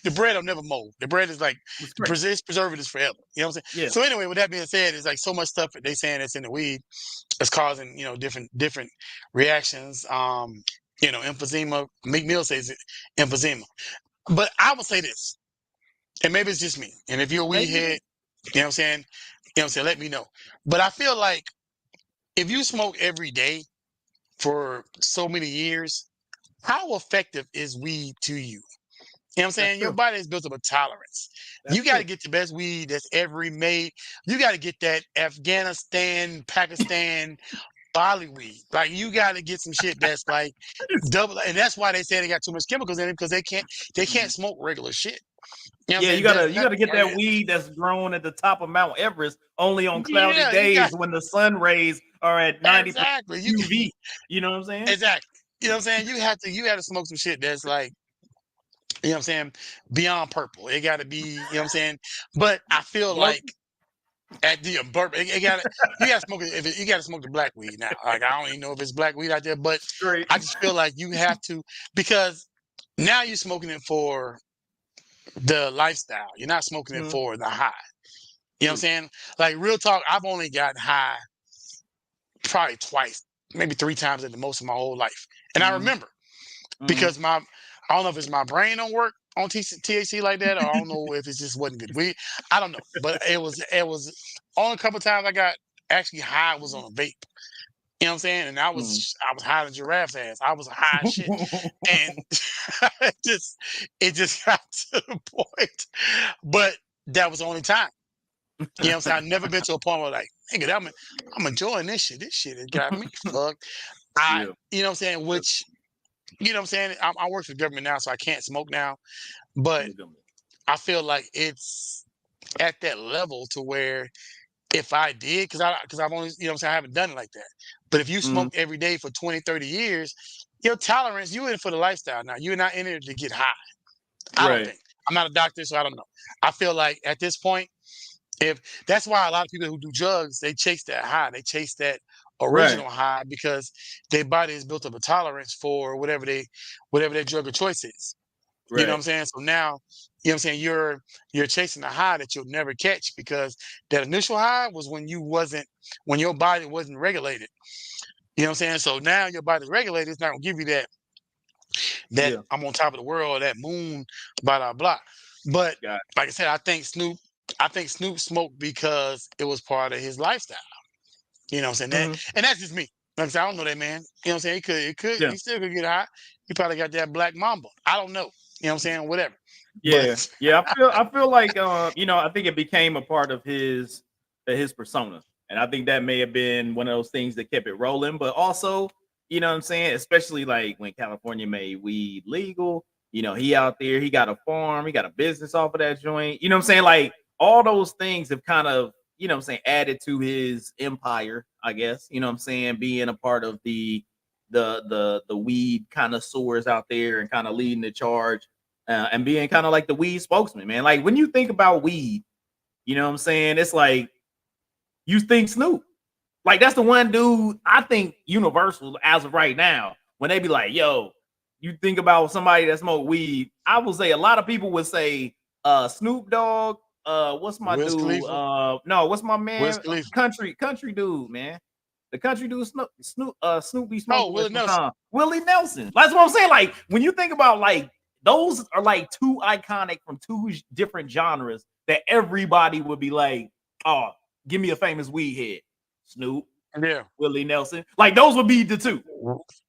The bread will never mold. The bread is like preservatives forever. You know what I'm saying? Yeah. So anyway, with that being said, it's like so much stuff that they saying that's in the weed is causing, different reactions. Emphysema. Meek Mill says it, emphysema. But I would say this, and maybe it's just me. And if you're a weed head, you know what I'm saying? Let me know. But I feel like if you smoke every day for so many years, how effective is weed to you? You know what I'm saying? Your body is built up a tolerance. You got to get the best weed that's ever made. You got to get that Afghanistan, Pakistan, Bali weed. Like you got to get some shit that's like double. And that's why they say they got too much chemicals in it, because they can't smoke regular shit. You know you gotta get that weed that's grown at the top of Mount Everest only on cloudy days when the sun rays are at 90% UV. You know what I'm saying? Exactly. You know what I'm saying? You have to smoke some shit that's like, you know what I'm saying, beyond purple. It got to be, you know what I'm saying? But I feel like at the burp, you got to smoke it. You got to smoke the black weed now. Like I don't even know if it's black weed out there, but I just feel like you have to, because now you're smoking it for the lifestyle. You're not smoking it for the high. You know what I'm saying? Like real talk, I've only gotten high probably twice, maybe 3 times at the most of my whole life. And I remember because I don't know if it's my brain don't work on THC like that, or I don't know if it just wasn't good weed. I don't know. But it was only a couple of times I got actually high was on a vape. You know what I'm saying? And I was high than giraffe's ass. I was high as shit. And it just got to the point. But that was the only time. You know what I'm saying? I've never been to a point where like, nigga, I'm enjoying this shit. This shit has got me fucked. You know what I'm saying? Which, you know what I'm saying? I work for the government now, so I can't smoke now. But I feel like it's at that level to where if I did, because I've only, you know what I'm saying, I haven't done it like that. But if you smoke every day for 20, 30 years, your tolerance, you in for the lifestyle now. You're not in it to get high. I don't think. I'm not a doctor, so I don't know. I feel like at this point, if that's why a lot of people who do drugs, they chase that high. They chase that original high because their body is built up a tolerance for whatever their drug of choice is. You know what I'm saying? So now, you know what I'm saying, you're chasing a high that you'll never catch, because that initial high was when your body wasn't regulated. You know what I'm saying? So now your body's regulated, it's not gonna give you that I'm on top of the world, that moon, blah blah blah. But like I said, I think Snoop smoked because it was part of his lifestyle. You know what I'm saying? And that's just me. Like I said, I don't know that man. You know what I'm saying? He still could get high. He probably got that black mamba. I don't know. You know what I'm saying? Whatever. I feel like I think it became a part of his persona. And I think that may have been one of those things that kept it rolling. But also, you know what I'm saying, especially like when California made weed legal, he out there, he got a farm, he got a business off of that joint. You know what I'm saying? Like all those things have kind of, added to his empire, I guess. You know what I'm saying? Being a part of the weed connoisseurs out there and kind of leading the charge. And being kind of like the weed spokesman, man. Like when you think about weed, you know what I'm saying? It's like you think Snoop. Like that's the one dude I think universal as of right now. When they be like, yo, you think about somebody that smoke weed, I will say a lot of people would say Snoop Dogg. What's my Wiz dude? Khalifa? No, what's my man? Wiz Khalifa. Country dude, man. The country dude Snoopy smoking Willie Nelson. Willie Nelson. That's what I'm saying. Like when you think about like those are like two iconic from two different genres that everybody would be like, oh, give me a famous weed head. Snoop, Willie Nelson. Like those would be the two.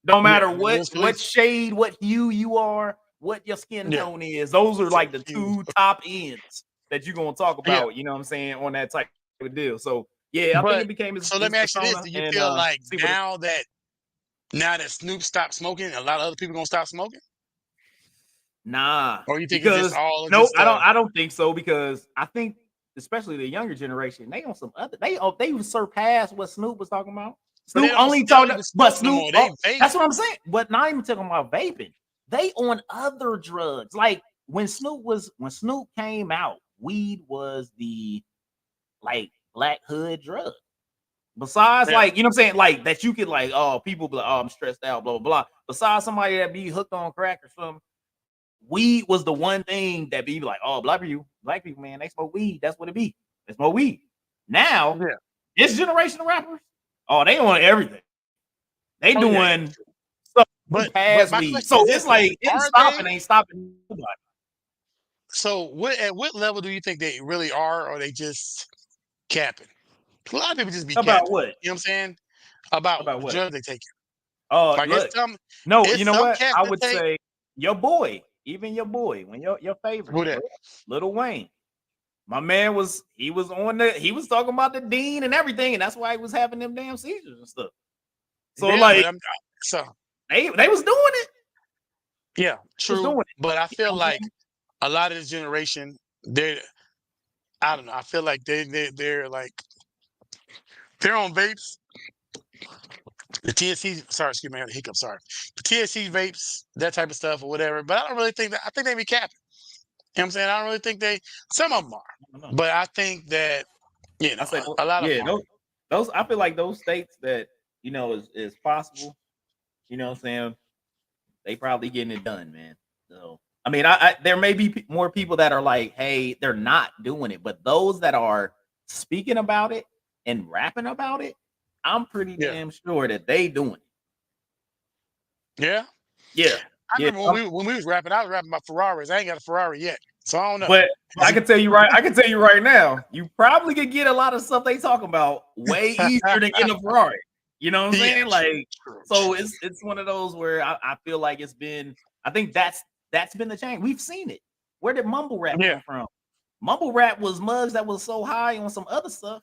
No matter what shade, what hue you are, what your skin tone is. Those are like the two top ends that you're gonna talk about, you know what I'm saying, on that type of deal. So I think it became his. So let me ask you this: do you feel like now that Snoop stopped smoking, a lot of other people gonna stop smoking? Nah. Or you think it's just all? No, I don't think so, because I think especially the younger generation, they on some other. They surpassed what Snoop was talking about. Snoop only talking, but Snoop. That's what I'm saying. But not even talking about vaping. They on other drugs. Like when Snoop came out, weed was the like black hood drug. Besides, Yeah. like, you know what I'm saying? Like that you could like, oh, people be like, oh, I'm stressed out, blah, blah, blah. Besides somebody that be hooked on crack or something, weed was the one thing that be like, oh, black people, man, they smoke weed. That's what it be. They smoke weed. Now, Yeah. this generation of rappers, oh, they on everything. They Oh, yeah. doing stuff But past my weed. question So is it's this though: like it's Are stopping, they? ain't stopping nobody. So at what level do you think they really are, or they just capping? A lot of people just be About capping. what? You know what I'm saying? About About the what? drugs they take. Oh, Like look. some No, it's you know some what? cats I that would take say your boy, even your boy, when your favorite, who that. Little Wayne. My man was he was talking about the dean and everything, and that's why he was having them damn seizures and stuff. So Yeah, but like I'm so they was doing it. yeah, Was true. doing it. But I You feel know what I'm like saying? a lot of this generation, they're I don't know. I feel like they're like they're on vapes. The TSC, sorry, excuse me, I had a hiccup. Sorry, the TSC vapes, that type of stuff or whatever. But I don't really think that. I think they be capping. You know what I'm saying? I don't really think they. Some of them are, I don't know. but I think that I say a lot of them yeah, are. those I feel like those states that is possible, you know what I'm saying? They probably getting it done, man. So I mean, I there may be more people that are like, hey, they're not doing it, but those that are speaking about it and rapping about it, I'm pretty Yeah, damn sure that they doing it. yeah. Yeah, I yeah. remember when we was rapping, I was rapping about Ferraris. I ain't got a Ferrari yet, so I don't know. But Is I can tell you right, now, you probably could get a lot of stuff they talking about way easier than getting a Ferrari. You know what I'm yeah, saying? Like, true. so it's one of those where I feel like it's been. I think that's been the change. We've seen it. Where did mumble rap Yeah, come from? Mumble rap was mugs that was so high on some other stuff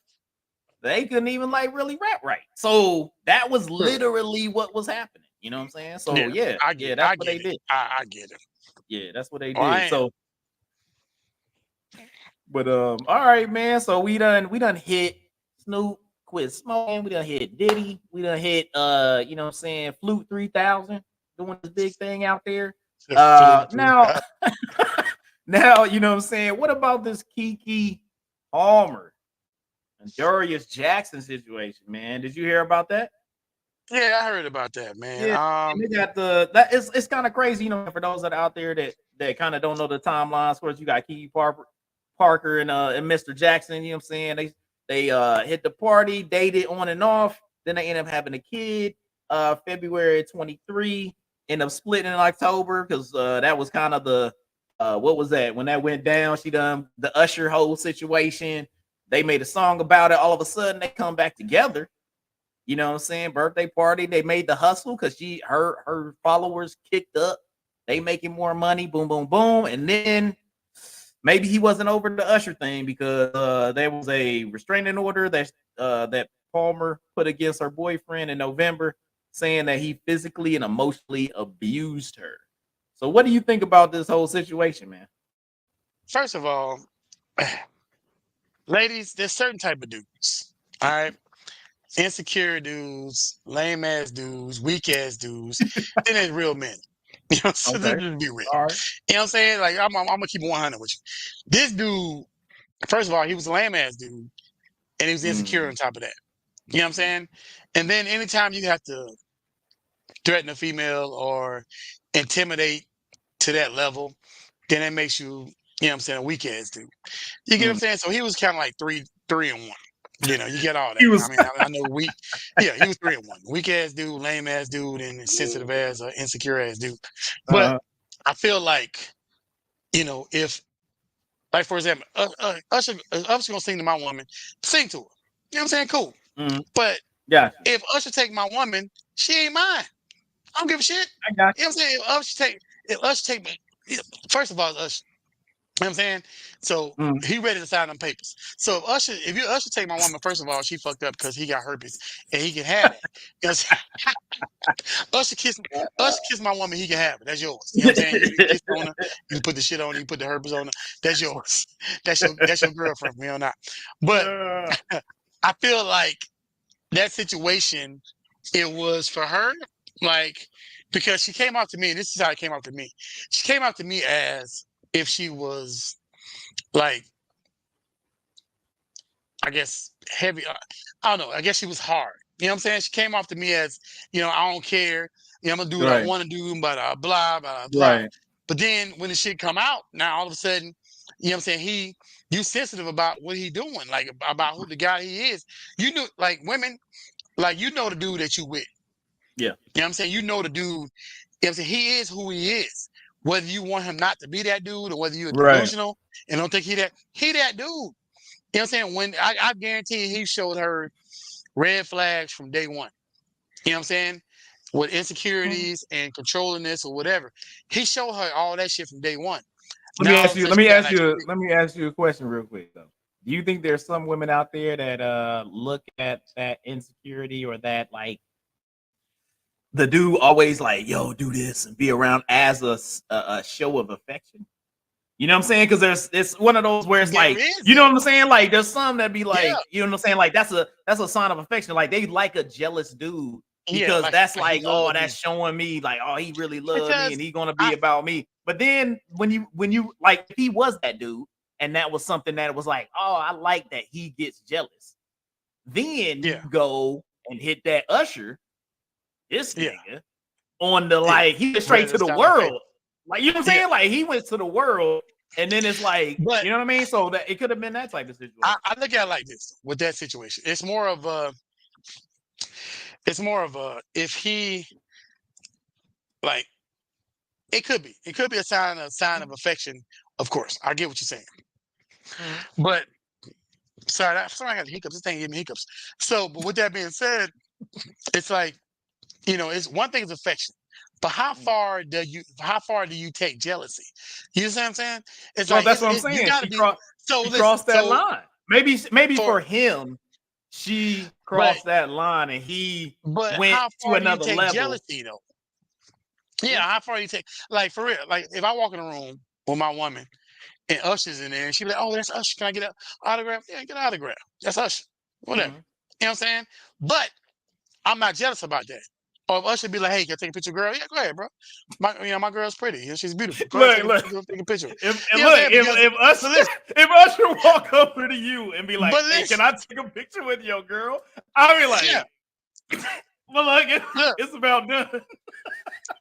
they couldn't even like really rap right. So that was true. literally what was happening. You know what I'm saying? So Yeah, yeah, I yeah, get, that's I what get they it. did. I get it. Yeah, that's what they Well, I did. am. So but all right, man. So we done hit Snoop, quit smoking. We done hit Diddy. We done hit you know what I'm saying, Flute 3000 doing this big thing out there. Absolutely. Now now you know what I'm saying. What about this Keke Palmer and Darius Jackson situation, man? Did you hear about that? Yeah, I heard about that, man. Yeah, and they got that it's kind of crazy, you know, for those that are out there that kind of don't know the timelines. Of course, you got Keke Parker and Mr. Jackson, you know what I'm saying? They hit the party, dated on and off, then they end up having a kid February 23, end up splitting in October because that was kind of the what was that when that went down? She done the Usher whole situation. They made a song about it. All of a sudden, they come back together. You know what I'm saying? Birthday party. They made the hustle because her followers kicked up. They making more money. Boom, boom, boom. And then maybe he wasn't over the Usher thing because there was a restraining order that Palmer put against her boyfriend in November, saying that he physically and emotionally abused her. So, what do you think about this whole situation, man? First of all, ladies, there's certain type of dudes. All right. Insecure dudes, lame ass dudes, weak ass dudes. Then there's real men. You know, so Okay. let's be real. All right. You know what I'm saying? Like I'm gonna keep it 100 with you. This dude, first of all, he was a lame ass dude, and he was insecure Mm-hmm. on top of that. You know what I'm saying? And then anytime you have to threaten a female or intimidate to that level, then that makes you know what I'm saying, a weak ass dude. You get what I'm Mm-hmm. saying? So he was kind of like three and one. You know, you get all that. He I was. mean, I know weak. Yeah, he was three and one. Weak ass dude, lame ass dude, and sensitive ass, insecure ass dude. But Uh, I feel like, if, like, for example, Usher gonna sing to my woman, sing to her. You know what I'm saying? Cool. mm, But got you. if Usher take my woman, she ain't mine. I don't give a shit. I got You know what I'm saying? If Usher take me, first of all, Usher. You know what I'm saying? So you. Mm. he ready to sign them papers. So if you Usher take my woman, first of all, she fucked up because he got herpes and he can have that. Because Usher kiss Usher kiss my woman, he can have it. That's yours. You know what I'm saying? You kiss on her, you put the shit on her, you put the herpes on her. That's yours. That's your girlfriend from here on out. But Uh, I feel like that situation, it was for her, like because she came out to me, and this is how it came out to me. She came out to me as if she was like, I guess, heavy. I don't know. I guess she was hard. You know what I'm saying? She came off to me as, I don't care. I'm gonna do what I Right. want to do, but blah blah blah. Right. But then when the shit come out, now all of a sudden, you know what I'm saying? You sensitive about what he doing, like about who the guy he is. You knew, like women, like the dude that you with. Yeah. You know what I'm saying? You know the dude. You know what I'm saying? He is who he is. Whether you want him not to be that dude, or whether you're Right. delusional and don't think he that dude. You know what I'm saying? When I guarantee he showed her red flags from day one. You know what I'm saying? With insecurities and controlling this or whatever. He showed her all that shit from day one. Let me Now all ask of a you. sudden Let me she got ask like you. Let me ask you a question real quick though. Do you think there's some women out there that look at that insecurity or that like the dude always like, yo, do this and be around as a show of affection? You know what I'm saying? Because it's one of those where it's there like, is you know that. what I'm saying? Like there's some that be Yeah. like, you know what I'm saying? Like that's a sign of affection. Like they like a jealous dude Yeah, because that's like he like, oh, loved that's me. showing me like, oh, he really loved me Because and he's gonna I be about me. But then when you like, if he was that dude and that was something that was like, oh, I like that he gets jealous. Then you yeah, go and hit that Usher, this yeah, nigga on the yeah. like he went straight Rather to than the sign on paper. world. Like, you know what I'm Yeah. saying? Like he went to the world, and then it's like, But you know what I mean? So that it could have been that type of situation. I look at it like this with that situation. It's more of a if he like it could be a sign of affection, of course. I get what you're saying. Mhm. But sorry, I got hiccups. This thing gave me hiccups. So, but with that being said, it's like, it's one thing is affection, but Mhm. how far do you take jealousy? You see what I'm saying? It's Well, like that's what I'm you saying. got to be. So She listen, crossed that so line. Maybe for for him, she but crossed that line, and he but went how to far do you another take level. jealousy though? Yeah. Yeah, how far do you take? Like for real, like if I walk in a room with my woman and Usher's in there, and she be like, "Oh, that's Usher. Can I get an autograph? Yeah, get an autograph. That's Usher. Whatever." Mhm. You know what I'm saying? But I'm not jealous about that. Or if Usher be like, "Hey, can I take a picture, girl?" Yeah, go ahead, bro. My girl's pretty. She's beautiful. Go ahead, Look, look. take a picture. If You and know what I'm look, saying? Because if but Usher listen, if Usher walk over to you and be like, but "Hey, can listen, I take a picture with your girl?" I'll be yeah, like, "Well, look, look, it's about done."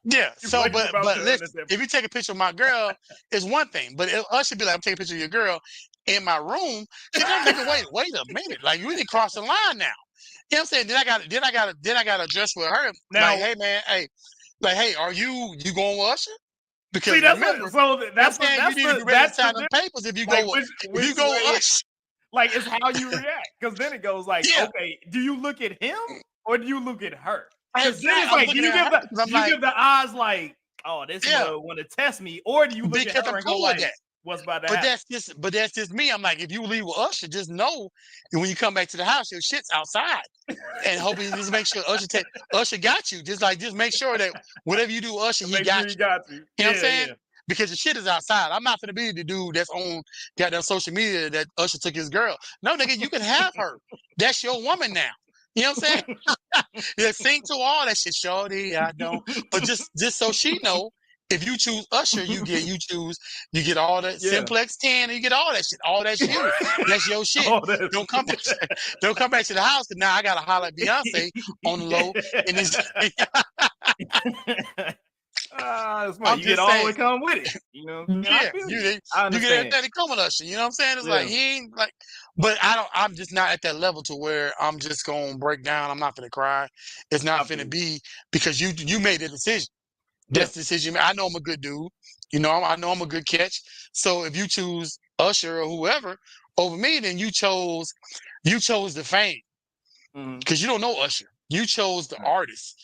yeah. You So, like it's but about but done at listen, that if you take a picture of my girl, it's one thing. But if Usher be like, "I'm taking a picture of your girl in my room," she like, "Nigga, wait a minute. Like you didn't cross the line now." You know what I'm saying? Then I got to address with her. Like, Now, hey man, hey, like, hey, are you going with Usher? see, Because that's remember, what. So you know what I'm saying, you need to be ready to that's the sign them difference. papers if you Like go with if which you go with way? Usher. Like it's how you react. Because then it goes like, Yeah. okay, do you look at him or do you look at her? Because then Exactly. it's I'm like, looking at her because I'm do you like, give the eyes like, oh, this yeah, mother want to test me, or do you look at because her I'm and go cool with like, that. what's about to But happen? that's just me. I'm like, if you leave with Usher, just know that when you come back to the house, your shit's outside. And hope you just make sure Usher got you. Just make sure that whatever you do, Usher, he Make sure got you you. got you. You know what I'm Yeah, saying? yeah. Because the shit is outside. I'm not gonna be the dude that's on goddamn social media that Usher took his girl. No, nigga, you can have her. That's your woman now. You know what I'm saying? Yeah, sing to all that shit, shorty. I don't. But just so she know, if you choose Usher, you get all that Yeah. Simplex 10, and you get all that shit. All that's you. That's your shit. Oh, that's Don't come back. Don't come back to the house. Cause now I gotta holler at Beyonce on the low. And it's, That's funny. I'm You get just all saying. the come with it. You know what I'm saying? I Yeah, feel you you. you I you get understand. everything that come with Usher. You know what I'm saying? It's like Yeah. he ain't like, but I don't. I'm just not at that level to where I'm just gonna break down. I'm not gonna cry. It's not I feel gonna you. be because you made the decision. Yeah. That's the decision. I know I'm a good dude. I know I'm a good catch. So if you choose Usher or whoever over me, then you chose the fame Mhm. because you don't know Usher. You chose the Right. artist.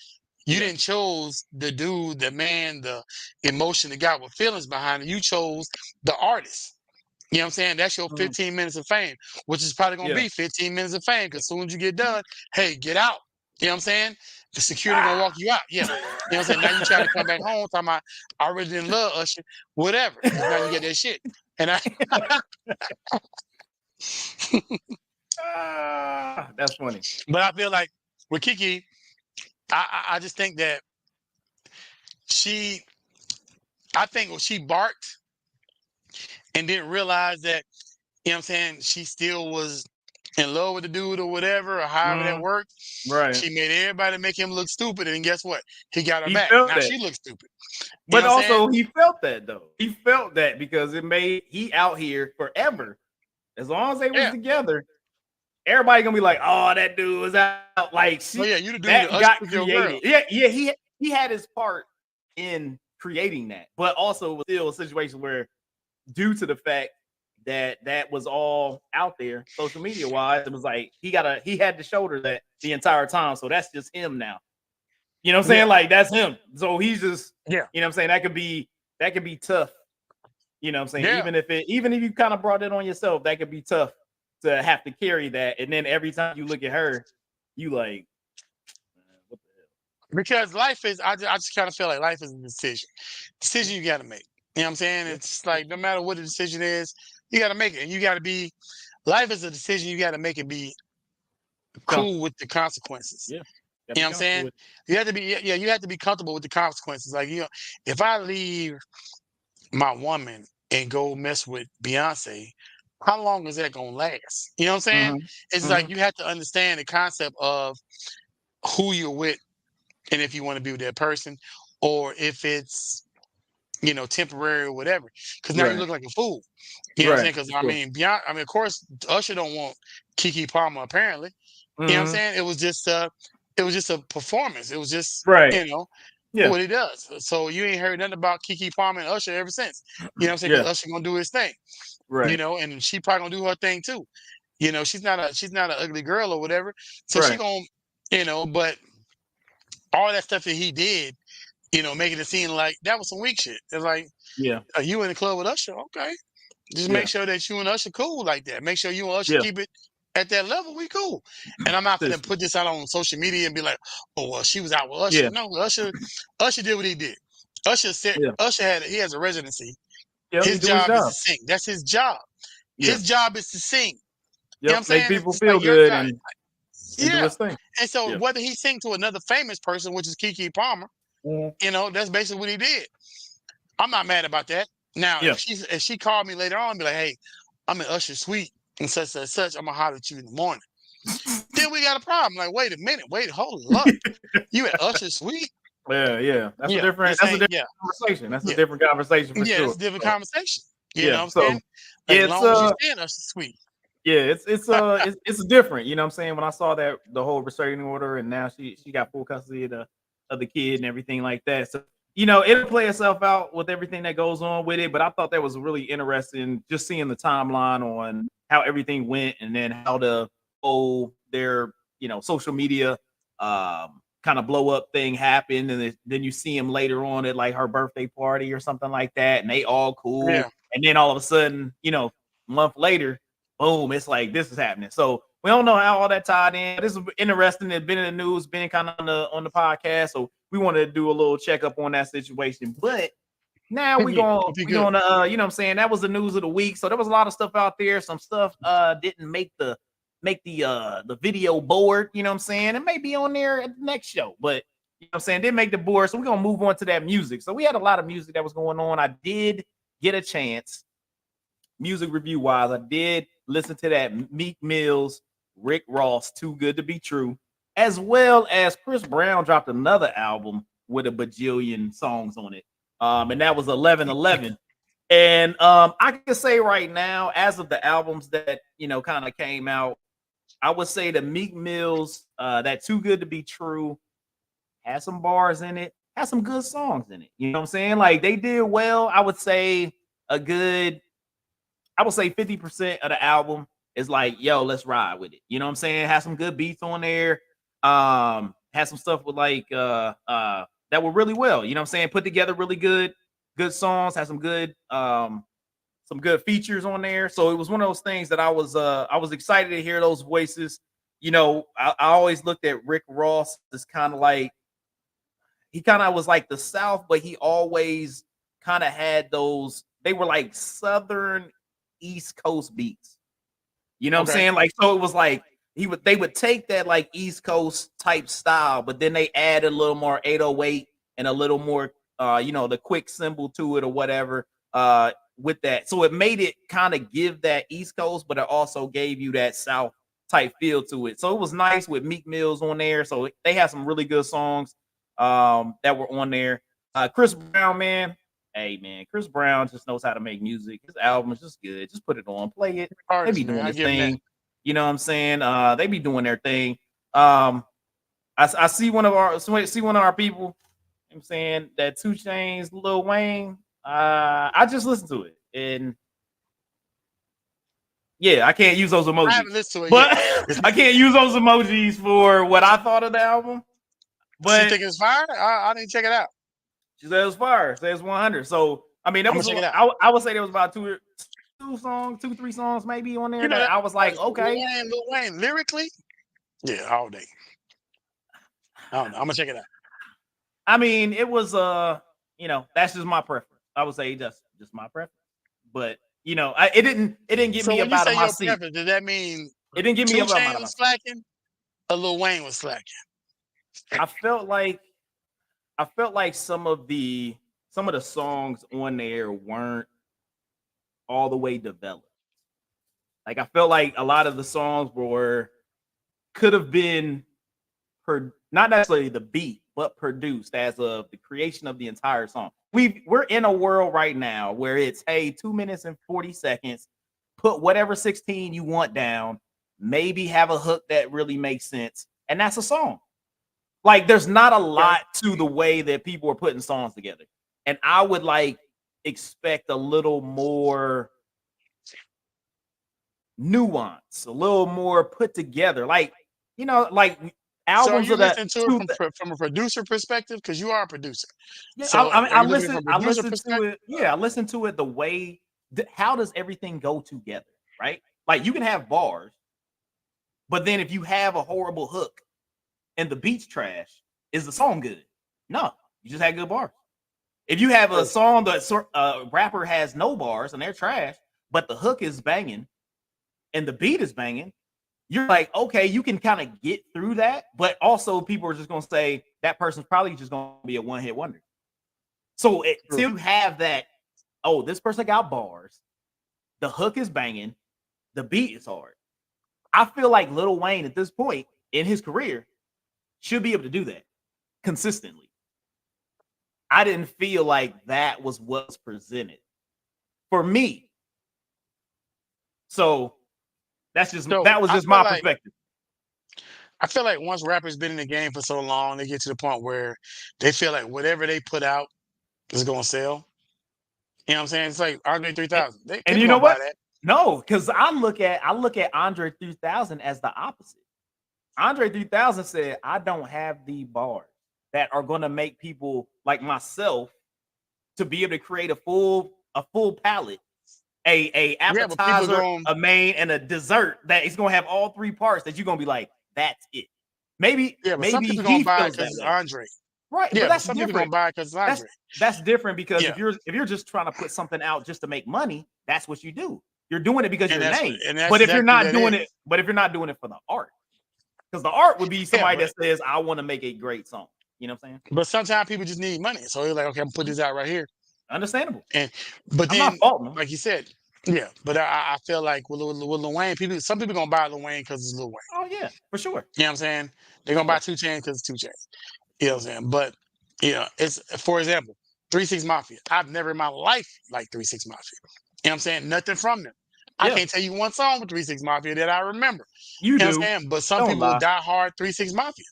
You Yeah. didn't chose the dude, the man, the emotion, the guy with feelings behind it. You chose the artist. You know what I'm saying? That's your Mhm. 15 minutes of fame, which is probably gonna Yeah. be 15 minutes of fame. Because as soon as you get done, hey, get out. You know what I'm saying? The security gonna Ah. walk you out. Yeah. You know what I'm saying? Now you trying to come back home, talking about I really didn't love Usher, whatever. Because now you get that shit. And That's funny. but I feel like with Keke, I just think that I think she barked and didn't realize that, you know what I'm saying, she still was in love with the dude or whatever, or however that worked. Right. She made everybody make him look stupid, and guess what? He got her He back. felt Now that. she looks stupid. You But know what I'm saying? also he felt that though. He felt that because he out here forever. As long as they was Yeah. together, everybody gonna be like, oh, that dude was out. Like Oh yeah, you the dude that that got with your girl. created. Yeah, he had his part in creating that, but also it was still a situation where, due to the fact that was all out there, social media wise, it was like he had to shoulder that the entire time. So that's just him now. You know what I'm saying? Yeah. Like that's him. So he's just, Yeah. you know what I'm saying? That could be tough. You know what I'm saying? Yeah. Even if you kind of brought it on yourself, that could be tough to have to carry that. And then every time you look at her, you like, what the hell? Because life is, I just kind of feel like life is a decision you got to make. You know what I'm saying? It's like no matter what the decision is, you got to make it, and you got to be. Life is a decision you got to make and be cool with the consequences. Yeah. You know what I'm saying? You have to be, you have to be comfortable with the consequences. Like, you know, if I leave my woman and go mess with Beyonce, how long is that gonna last? You know what I'm saying? It's like you have to understand the concept of who you're with, and if you want to be with that person, or if it's, you know, temporary or whatever. Because now you look like a fool. You know what I'm saying? Because I mean, of course, Usher don't want Keke Palmer apparently. You know what I'm saying? It was just a performance. It was just, you know, what he does. So you ain't heard nothing about Keke Palmer and Usher ever since. You know what I'm saying? Because Usher gonna do his thing. You know, and she probably gonna do her thing too. You know, she's not an ugly girl or whatever. So she gonna, you know, but all that stuff that he did, you know, making it seem like that was some weak shit. It's like, are you in the club with Usher? Okay. Just make sure that you and Usher cool like that. Make sure you and Usher keep it at that level. We cool. And I'm not gonna put this out on social media and be like, oh well, she was out with Usher. No, Usher did what he did. Usher said Usher he has a residency. His job is to sing. That's his job. His job is to sing. You know what I'm saying? Make people It's feel like your good guy. and do his thing. And so whether he sing to another famous person, which is Keke Palmer, you know, that's basically what he did. I'm not mad about that. Now, if she called me later on and be like, hey, I'm in Usher's suite and such, I'm gonna holler at you in the morning. Then we got a problem. Like, wait a minute, hold up. You at Usher's suite? Yeah. That's a different conversation. That's a different conversation for sure. Yeah, it's a different conversation. You know what I'm saying? Yeah, as long as you stay in Usher's suite. Yeah, it's different. You know what I'm saying? When I saw that the whole restraining order and now she got full custody of the kid and everything like that. So, you know, it'll play itself out with everything that goes on with it. But I thought that was really interesting, just seeing the timeline on how everything went and then how the whole their, you know, social media kind of blow up thing happened. And then you see him later on at like her birthday party or something like that. And they all cool. Yeah. And then all of a sudden, you know, a month later, boom, it's like this is happening. So we don't know how all that tied in. This is interesting. It's been in the news, been kind of on the podcast. So we wanted to do a little checkup on that situation. But now we're gonna you know what I'm saying? That was the news of the week. So there was a lot of stuff out there. Some stuff didn't make the video board, you know what I'm saying? It may be on there at the next show, but you know what I'm saying, didn't make the board. So we're gonna move on to that music. So we had a lot of music that was going on. I did get a chance, music review wise, I did listen to that Meek Mill's Rick Ross Too Good to Be True, as well as Chris Brown dropped another album with a bajillion songs on it. And that was 1111. And I can say right now, as of the albums that, you know, kind of came out, I would say the Meek Mill's that Too Good to Be True has some bars in it, has some good songs in it. You know what I'm saying? Like they did well. I would say 50% of the album is like, yo, let's ride with it. You know what I'm saying? Has some good beats on there. Has some stuff with like that were really well. You know what I'm saying? Put together really good songs, has some good features on there. So it was one of those things that I was excited to hear those voices. You know, I always looked at Rick Ross as kind of like, he kind of was like the South, but he always kind of had those, they were like Southern East Coast beats. You know what I'm saying? Like, so it was like they would take that like East Coast type style, but then they add a little more 808 and a little more the quick symbol to it or whatever, with that. So it made it kind of give that East Coast, but it also gave you that South type feel to it. So it was nice with Meek Mills on there. So they had some really good songs that were on there. Chris Brown, man. Hey man, Chris Brown just knows how to make music. His album is just good. Just put it on, play it. They be doing this thing. You know what I'm saying? They be doing their thing. I see one of our people. I'm saying that 2 Chainz, Lil Wayne. I just listened to it, and yeah, I can't use those emojis. I haven't listened to it but yet. I can't use those emojis for what I thought of the album. But you think it's fire? I need to check it out. She said it was fire. Says 100. So I mean, that was I would say there was about 2 songs, 2-3 songs maybe on there that I was like, okay. Lil Wayne lyrically, yeah, all day. I don't know. I'm gonna check it out. I mean, it was that's just my preference. I would say just my preference. But it didn't get me up out of my seat. Did that mean it didn't get me up out of my seat? Was slacking, or Lil Wayne was slacking? I felt like some of the songs on there weren't all the way developed. Like I felt like a lot of the songs could have been not necessarily the beat, but produced as of the creation of the entire song. We're in a world right now where it's 2 minutes and 40 seconds. Put whatever 16 you want down, maybe have a hook that really makes sense, and that's a song. Like there's not a lot to the way that people are putting songs together. And I would expect a little more nuance, a little more put together. Like albums. So are you listening to it from a producer perspective? Because you are a producer. Yeah, so I listened to it. Yeah, I listened to it the way. How does everything go together? Right? Like you can have bars, but then if you have a horrible hook and the beat's trash, is the song good? No, you just had good bars. If you have a song that rapper has no bars and they're trash, but the hook is banging and the beat is banging, you're like, okay, you can kind of get through that, but also people are just going to say that person's probably just going to be a one-hit wonder. So till you have that, this person got bars, the hook is banging, the beat is hard. I feel like Lil Wayne at this point in his career should be able to do that consistently. I didn't feel like that was what's presented for me. So that was just my perspective. I feel like once rappers been in the game for so long, they get to the point where they feel like whatever they put out is going to sell. You know what I'm saying? It's like Andre 3000. And you know what? No, because I look at Andre 3000 as the opposite. Andre 3000 said, I don't have the bars that are going to make people like myself to be able to create a full palette, a appetizer, a main, and a dessert that is going to have all 3 parts that you're going to be like, that's it. Maybe some people going to buy it because it's Andre. Right, yeah, but that's some different. people going to buy it because it's Andre. That's different because if you're just trying to put something out just to make money, that's what you do. You're doing it because you're named. But if you're not doing it, for the art, because the art would be somebody that says, I want to make a great song. You know what I'm saying? But sometimes people just need money. So they're like, okay, I'm put this out right here. Understandable. But I'm then, not faulting them. like you said, yeah. But I feel like with Lil Wayne, some people gonna buy Lil Wayne because it's Lil Wayne. Oh yeah, for sure. You know what I'm saying? They're gonna buy 2 Chainz because it's 2 Chainz. You know what I'm saying? But it's, for example, 3 6 Mafia. I've never in my life liked 3 6 Mafia. You know what I'm saying? Nothing from them. I can't tell you one song with 3 6 Mafia that I remember. You know do. what I'm saying? But some people die hard 3 6 Mafia.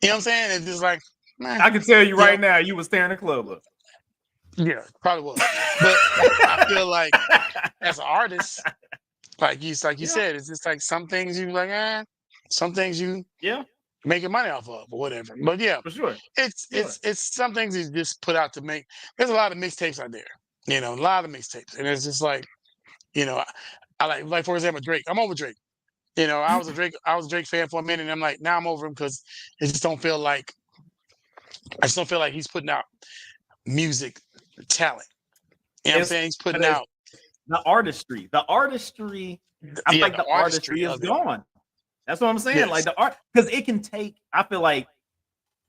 You know what I'm saying? It's just like, man. I can tell you right now, you was tearing the club up. Yeah, probably was. But I feel like as an artist, like you said, it's just like some things you like, some things you making money off of or whatever. But yeah, for sure. It's some things you just put out to make. There's a lot of mixtapes out there. A lot of mixtapes. And it's just like, I like for example, Drake. I'm over Drake. I was a Drake fan for a minute, and I'm like, now I'm over him because I just don't feel like he's putting out music talent. You know what I'm saying? He's putting out the artistry. I feel like the artistry is gone. That's what I'm saying. Yes. Like the art, because it can take, I feel like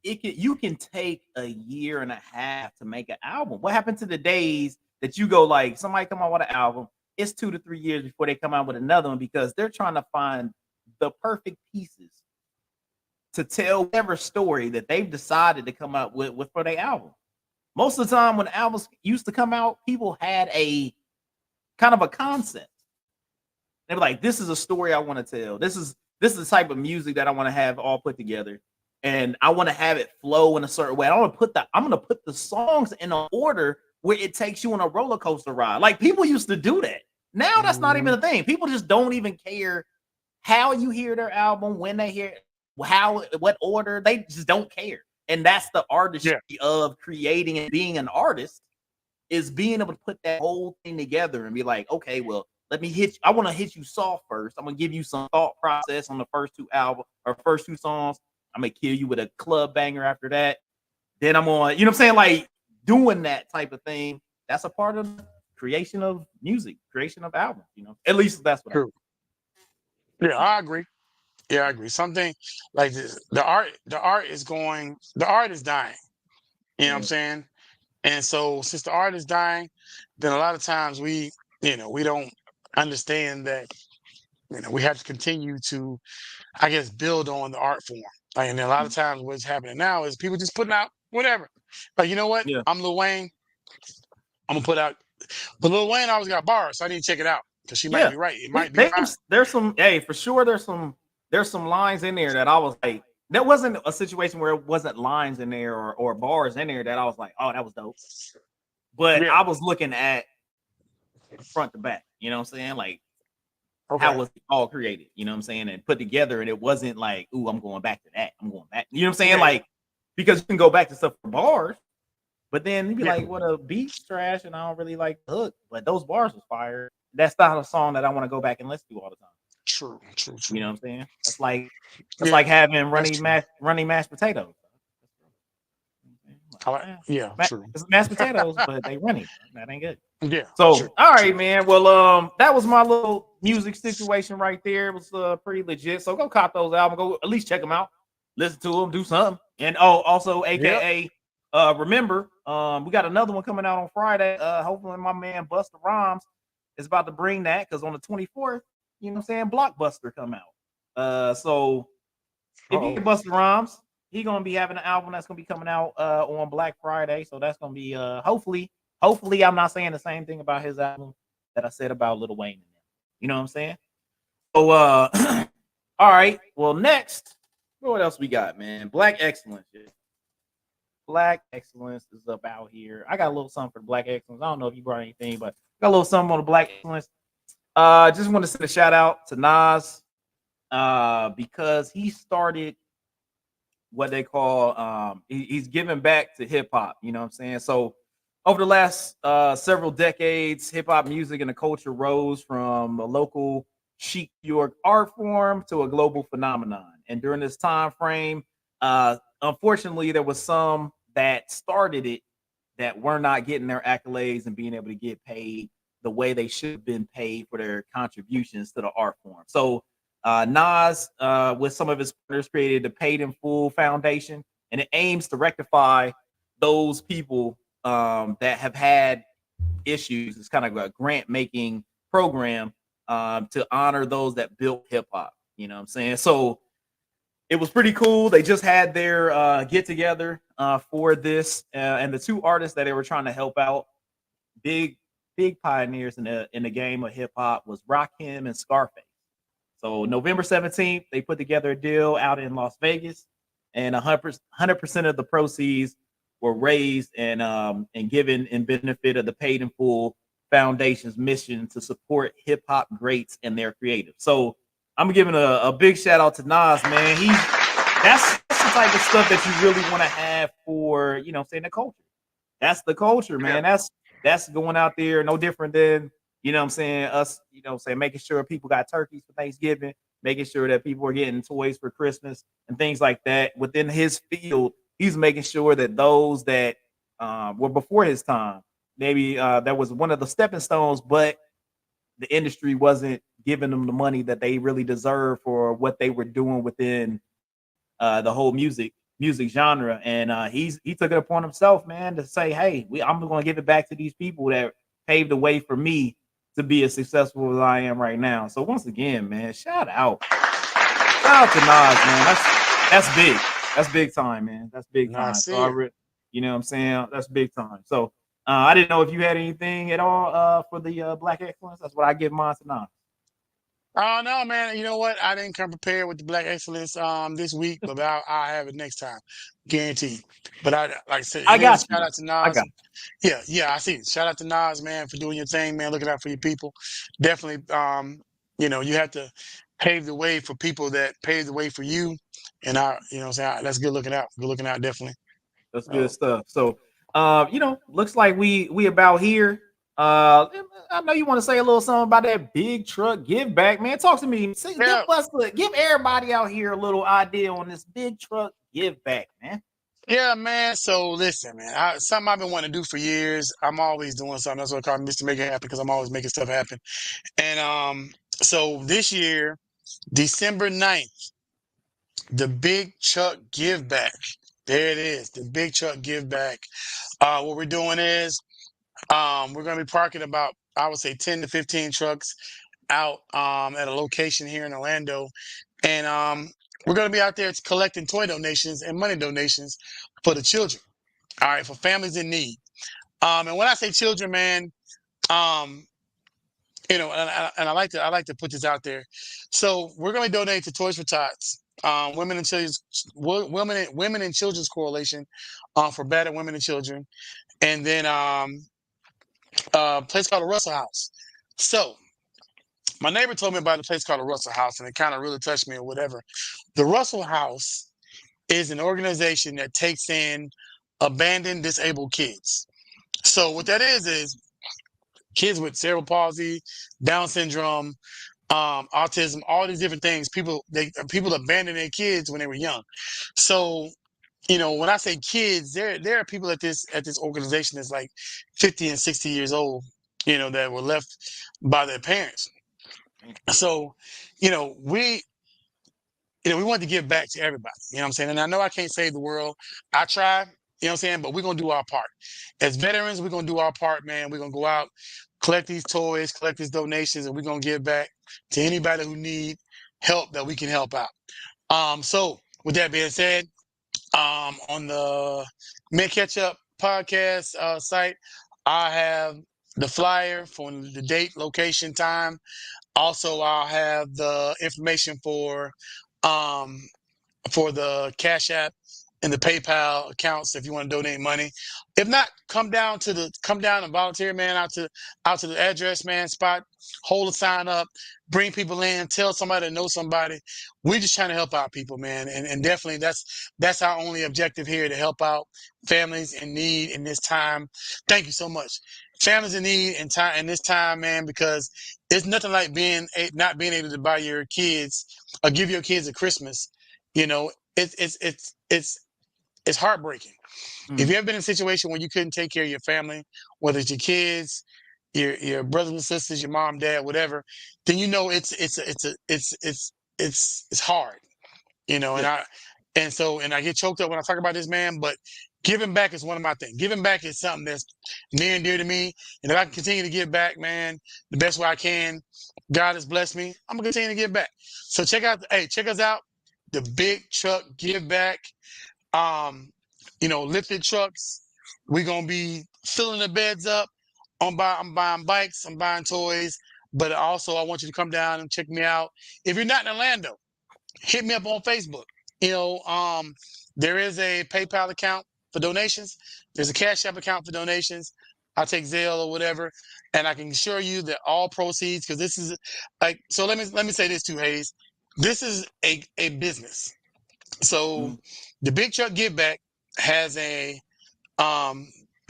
you can take a year and a half to make an album. What happened to the days that you go like somebody come out with an album, it's 2 to 3 years before they come out with another one because they're trying to find the perfect pieces to tell whatever story that they've decided to come out with for their album. Most of the time when albums used to come out, people had a kind of a concept. They were like, this is a story I want to tell. This is the type of music that I want to have all put together. And I want to have it flow in a certain way. I'm gonna put the songs in an order where it takes you on a roller coaster ride. Like people used to do that. Now that's not even a thing. People just don't even care how you hear their album, when they hear it, what order. They just don't care. And that's the artistry of creating and being an artist, is being able to put that whole thing together and be like, okay, well, let me hit you. I want to hit you soft first. I'm gonna give you some thought process on the first two albums or first two songs. I'm gonna kill you with a club banger after that. Then I'm on, you know what I'm saying? Like doing that type of thing. That's a part of the creation of music, creation of albums, you know. At least that's what True. Yeah, I agree. Yeah, I agree. Something like this, the art is dying. You know what I'm saying? And so since the art is dying, then a lot of times we don't understand that, we have to continue to, I guess, build on the art form. Like, and a lot of times what's happening now is people just putting out whatever. Like, you know what? Yeah. I'm Lil Wayne. I'm gonna put out, but Lil Wayne always got bars, so I need to check it out because she might be right. It might be fine. There's some, for sure. There's some lines in there that I was like, that wasn't a situation where it wasn't lines in there or bars in there that I was like, oh, that was dope. But I was looking at front to back, you know what I'm saying? Like, how was it all created, you know what I'm saying? And put together, and it wasn't like, ooh, I'm going back to that. I'm going back. You know what I'm saying? Yeah. Like, because you can go back to stuff for bars, but then you'd be like, well, the beat's trash and I don't really like the hook, but those bars was fire. That's not a song that I want to go back and listen to all the time. True. You know what I'm saying? It's like having runny mashed potatoes. True. It's mashed potatoes, but they runny. That ain't good. Yeah. So, all right, man. Well, that was my little music situation right there. It was pretty legit. So go cop those albums. Go at least check them out. Listen to them. Do something. And also, AKA, remember, we got another one coming out on Friday. Hopefully, my man Busta Rhymes is about to bring that because on the 24th, you know what I'm saying, Blockbuster come out. So if you get Busta Rhymes, he's gonna be having an album that's gonna be coming out on Black Friday. So that's gonna be hopefully I'm not saying the same thing about his album that I said about Lil Wayne. You know what I'm saying? So all right. Well, next, what else we got, man? Black Excellence. Black Excellence is up out here. I got a little something for the Black Excellence. I don't know if you brought anything, but got a little something on the Black Excellence. Just want to send a shout out to Nas because he started what they call he's giving back to hip hop. You know what I'm saying? So over the last several decades, hip hop music and the culture rose from a local chic New York art form to a global phenomenon. And during this time frame, unfortunately, there was some that started it that were not getting their accolades and being able to get paid the way they should have been paid for their contributions to the art form. So Nas, with some of his partners, created the Paid in Full Foundation, and it aims to rectify those people that have had issues. It's kind of a grant-making program to honor those that built hip-hop. You know what I'm saying? So it was pretty cool. They just had their get-together for this, and the two artists that they were trying to help out, big pioneers in the game of hip-hop, was Rakim and Scarface. So November 17th, they put together a deal out in Las Vegas, and 100% of the proceeds were raised and given in benefit of the Paid in Full Foundation's mission to support hip hop greats and their creatives. So I'm giving a big shout out to Nas, man. That's the type of stuff that you really want to have for, you know, saying the culture. That's the culture, man. That's going out there, no different than, you know what I'm saying, us, you know, saying making sure people got turkeys for Thanksgiving, making sure that people are getting toys for Christmas and things like that. Within his field, he's making sure that those that were before his time, maybe that was one of the stepping stones, but the industry wasn't giving them the money that they really deserve for what they were doing within the whole music music genre, and he took it upon himself, man, to say, "Hey, I'm going to give it back to these people that paved the way for me to be as successful as I am right now." So once again, man, shout out to Nas, man. That's big. That's big time, man. That's big I time. So see it. you know what I'm saying? That's big time. So I didn't know if you had anything at all for the Black Excellence. That's what I give mine to Nas. Oh no, man! You know what? I didn't come prepared with the Black Excellence this week, but I'll have it next time, guaranteed. But like I said, I it is got a you shout though. out to I Nas. got you. Yeah, I see it. Shout out to Nas, man, for doing your thing, man. Looking out for your people. Definitely, you have to pave the way for people that pave the way for you, and what I'm saying, that's good looking out. Good looking out, definitely. That's good Oh, stuff. So, looks like we about here. I know you want to say a little something about that big truck give back, man. Talk to me. yeah, Give everybody out here a little idea on this big truck give back, man. yeah, man. So listen, man, something I've been wanting to do for years. I'm always doing something. That's what I call Mr. Make It Happen because I'm always making stuff happen. And so this year, December 9th, the Big Truck Give Back. There it is, the Big Truck Give Back. What we're doing is we're going to be parking about, I would say, 10 to 15 trucks out at a location here in Orlando. And we're going to be out there collecting toy donations and money donations for the children. All right, for families in need. And when I say children, man, um, and I like to put this out there. So we're going to donate to Toys for Tots, women and children's coalition, for battered women and children, and then a place called the Russell House. So my neighbor told me about a place called the Russell House, and it kind of really touched me or whatever. The Russell House is an organization that takes in abandoned disabled kids. So what that is kids with cerebral palsy, Down syndrome, autism, all these different things. People abandon their kids when they were young. So when I say kids, there are people at this organization that's like 50 and 60 years old, that were left by their parents. So, we we want to give back to everybody. You know what I'm saying? And I know I can't save the world. I try, what I'm saying, but we're gonna do our part. As veterans, we're gonna do our part, man. We're gonna go out, collect these toys, collect these donations, and we're gonna give back to anybody who need help that we can help out. So with that being said, on the Ketchup podcast site, I have the flyer for the date, location, time. Also, I'll have the information um, for the Cash App and the PayPal accounts if you want to donate money. If not, come down and volunteer, man, out to the address, man, spot, hold a sign up, bring people in, tell somebody to know somebody. We're just trying to help out people, man. And definitely that's our only objective here, to help out families in need in this time. Thank you so much. Families in need in this time, man, because it's nothing like not being able to buy your kids or give your kids a Christmas. It's heartbreaking. If you Mm, ever been in a situation where you couldn't take care of your family, whether it's your kids, your brothers and sisters, your mom, dad, whatever, then it's hard. yeah. And I get choked up when I talk about this, man, but giving back is one of my things. Giving back is something that's near and dear to me. And if I can continue to give back, man, the best way I can, God has blessed me, I'm gonna continue to give back. So check us out, the Big Truck Give Back. Lifted trucks. We're gonna be filling the beds up. I'm buying bikes, I'm buying toys, but also I want you to come down and check me out. If you're not in Orlando, hit me up on Facebook. You know, um, there is a PayPal account for donations. There's a Cash App account for donations. I'll take Zelle or whatever, and I can assure you that all proceeds, because this is like, so let me say this too, Hayes. This is a business. So Mm, the Big Truck Give Back has a um,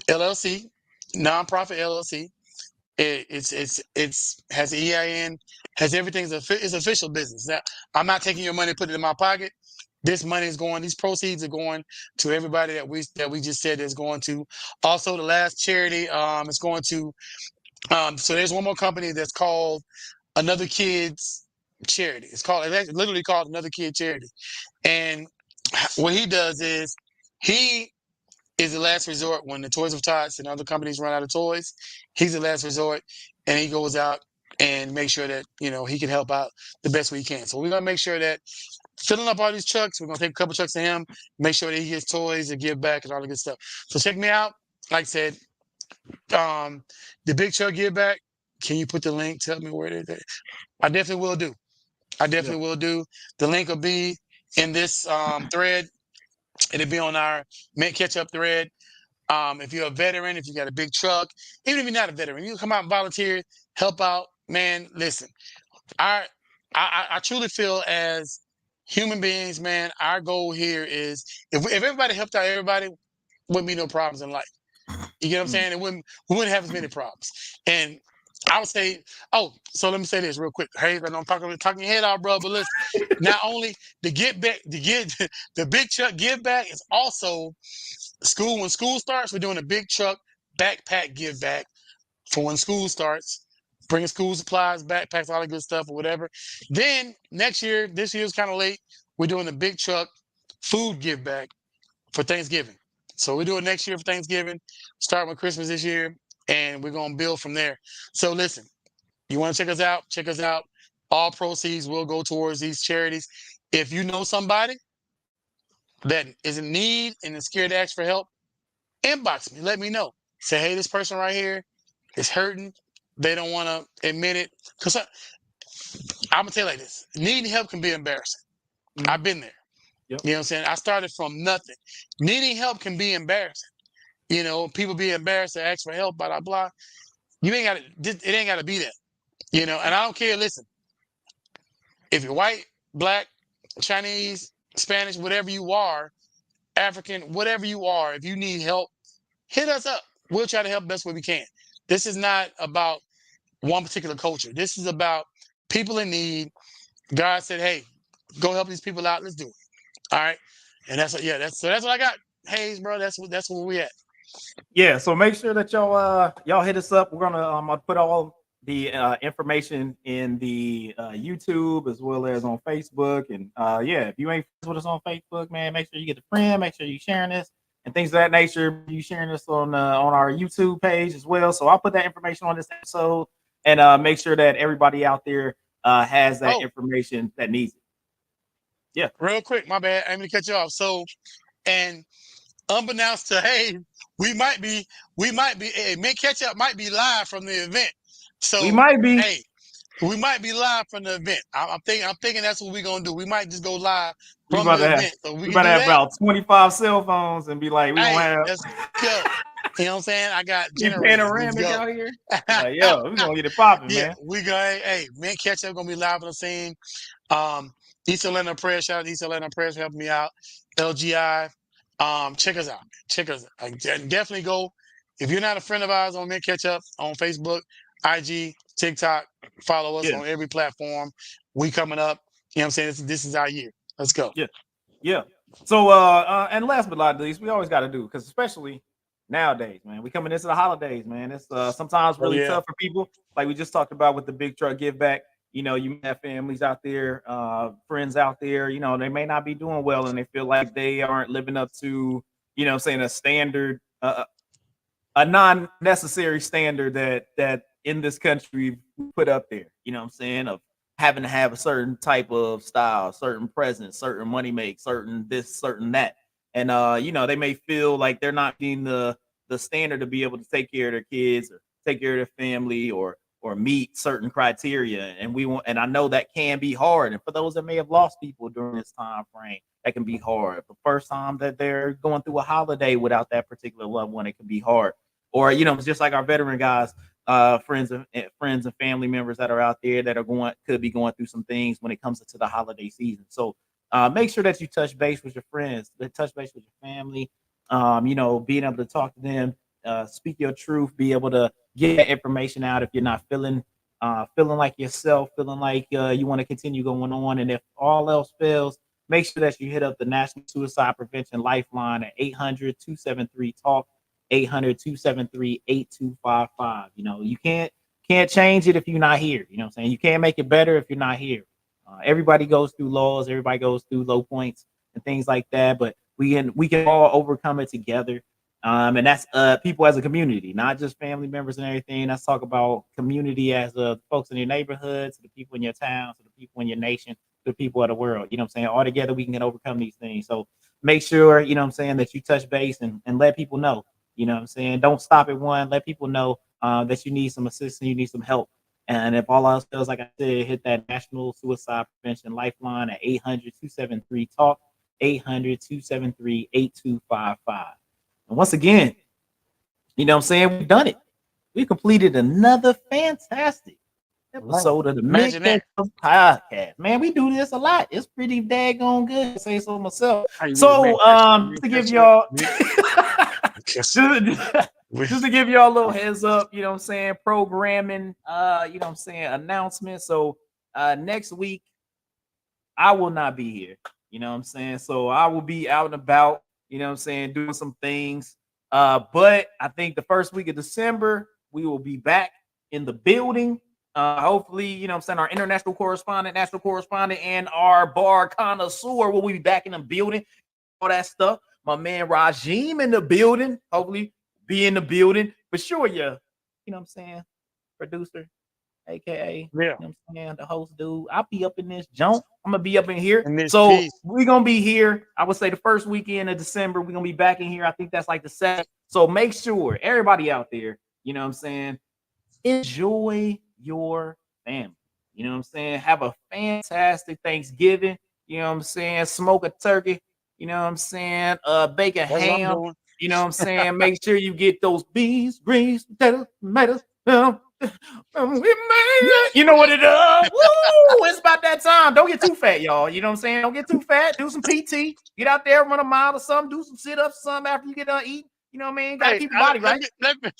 LLC, nonprofit LLC. It's has EIN, has everything. It's official business. Now, I'm not taking your money, put it in my pocket. This money is going. These proceeds are going to everybody that we just said is going to. Also, the last charity is going to. So there's one more company that's called Another Kids Charity. It's literally called Another Kid Charity, and what he does is he is the last resort when the Toys of Tots and other companies run out of toys. He's the last resort, and he goes out and make sure that he can help out the best way he can. So we're gonna make sure that filling up all these trucks, we're gonna take a couple trucks to him, make sure that he gets toys and give back and all the good stuff. So check me out. Like I said, the Big Truck Give Back. Can you put the link? Tell me where it is. I definitely will do. I definitely will do. The link will be in this thread. It'll be on our Mint Ketchup thread. If you're a veteran, if you got a big truck, even if you're not a veteran, you come out and volunteer, help out, man. Listen, I truly feel as human beings, man, our goal here is if everybody helped out everybody, wouldn't be no problems in life. You get what I'm saying? We wouldn't have as many problems. And I would say, so let me say this real quick. Hey, I know I'm talking your head out, bro, but listen, not only the the Big Truck Give Back is also school. When school starts, we're doing a Big Truck Backpack Give Back for when school starts, bringing school supplies, backpacks, all that good stuff or whatever. Then next year, this year's kind of late, we're doing a Big Truck Food Give Back for Thanksgiving. So we do it next year for Thanksgiving, starting with Christmas this year, and we're going to build from there. So listen, you want to check us out? Check us out. All proceeds will go towards these charities. If you know somebody that is in need and is scared to ask for help, inbox me. Let me know. Say, hey, this person right here is hurting. They don't want to admit it. Because I'm going to tell you like this. Needing help can be embarrassing. I've been there. Yep. You know what I'm saying? I started from nothing. Needing help can be embarrassing. People be embarrassed to ask for help, blah, blah, blah. You ain't got to, it ain't got to be that. And I don't care. Listen, if you're white, black, Chinese, Spanish, whatever you are, African, whatever you are, if you need help, hit us up. We'll try to help best way we can. This is not about one particular culture. This is about people in need. God said, hey, go help these people out. Let's do it. All right. And that's what I got. Hayes, bro. That's where we at. Yeah, so make sure that y'all hit us up. We're gonna put all the information in the YouTube as well as on Facebook. And if you ain't friends with us on Facebook, man, make sure you get the friend. Make sure you sharing this and things of that nature. You sharing this on our YouTube page as well. So I'll put that information on this episode and make sure that everybody out there has that information that needs it. Yeah, real quick, my bad. I'm gonna cut you off. So, and unbeknownst to Hayes, we might be, Mint Ketchup might be live from the event. So we might be. Hey, we might be live from the event. I'm thinking that's what we're gonna do. We might just go live from the event. So we about to have about 25 cell phones and be like, we don't have. Let's go. You know what I'm saying? I got panoramic out here. Yo, we're gonna get it popping, man. We go. Hey, Mint Ketchup gonna be live on the scene. East Atlanta Prayers, shout out to East Atlanta Prayers for helping me out. LGI. Check us out. Definitely go. If you're not a friend of ours on Mint Ketchup on Facebook, IG, TikTok, follow us on every platform. We coming up. You know what I'm saying? This is our year. Let's go. Yeah. So and last but not least, we always got to do, because especially nowadays, man, we coming into the holidays, man. It's sometimes really tough for people. Like we just talked about with the Big Truck Give Back. You have families out there, friends out there, they may not be doing well and they feel like they aren't living up to, a standard, a non-necessary standard that in this country we put up there, of having to have a certain type of style, certain presence, certain money make, certain this, certain that. And, they may feel like they're not being the standard to be able to take care of their kids or take care of their family or meet certain criteria. And I know that can be hard. And for those that may have lost people during this time frame, that can be hard. The first time that they're going through a holiday without that particular loved one, it can be hard. Or, just like our veteran guys, friends and family members that are out there that could be going through some things when it comes to the holiday season. So make sure that you touch base with your friends, touch base with your family, being able to talk to them, speak your truth, be able to get that information out if you're not feeling like yourself, feeling like you want to continue going on. And if all else fails, make sure that you hit up the National Suicide Prevention Lifeline at 800-273-TALK, 800-273-8255. You can't change it if you're not here. You know what I'm saying? You can't make it better if you're not here. Everybody goes through lows, everybody goes through low points. and things like that. But we can all overcome it together. And that's people as a community, not just family members and everything. Let's talk about community as folks in your neighborhood, to the people in your town, to the people in your nation, to the people of the world. You know what I'm saying? All together we can overcome these things. So make sure, you know what I'm saying, that you touch base and let people know. You know what I'm saying? Don't stop at one. Let people know that you need some assistance, you need some help. And if all else fails, like I said, hit that National Suicide Prevention Lifeline at 800-273-TALK, 800-273-8255. And once again, you know what I'm saying, we've done it. We completed another fantastic episode of the Ketchup podcast. Man, we do this a lot. It's pretty daggone good, to say so myself. So, to give y'all just to give y'all a little heads up, you know what I'm saying, programming, you know what I'm saying, announcement. So next week I will not be here, you know what I'm saying. So I will be out and about, you know what I'm saying, doing some things. But I think the first week of December, we will be back in the building. Hopefully, you know what I'm saying, our international correspondent, national correspondent, and our bar connoisseur will be back in the building. All that stuff. My man Rajim in the building. Hopefully be in the building. For sure, yeah. You know what I'm saying? Producer, aka, you know what I'm saying, the host dude. I'll be up in this junk. I'm gonna be up in here. So we're gonna be here. I would say the first weekend of December, we're gonna be back in here. I think that's like the second. So make sure everybody out there, you know what I'm saying, enjoy your family. You know what I'm saying? Have a fantastic Thanksgiving. You know what I'm saying? Smoke a turkey. You know what I'm saying? Bake a ham. You know what I'm saying? Make sure you get those beans, greens, potatoes, tomatoes. You know what it is? Woo! It's about that time. Don't get too fat, y'all. You know what I'm saying? Don't get too fat. Do some PT. Get out there, run a mile or something. Do some sit-ups, something after you get done eating. You know what I mean? Gotta keep your body right. Let me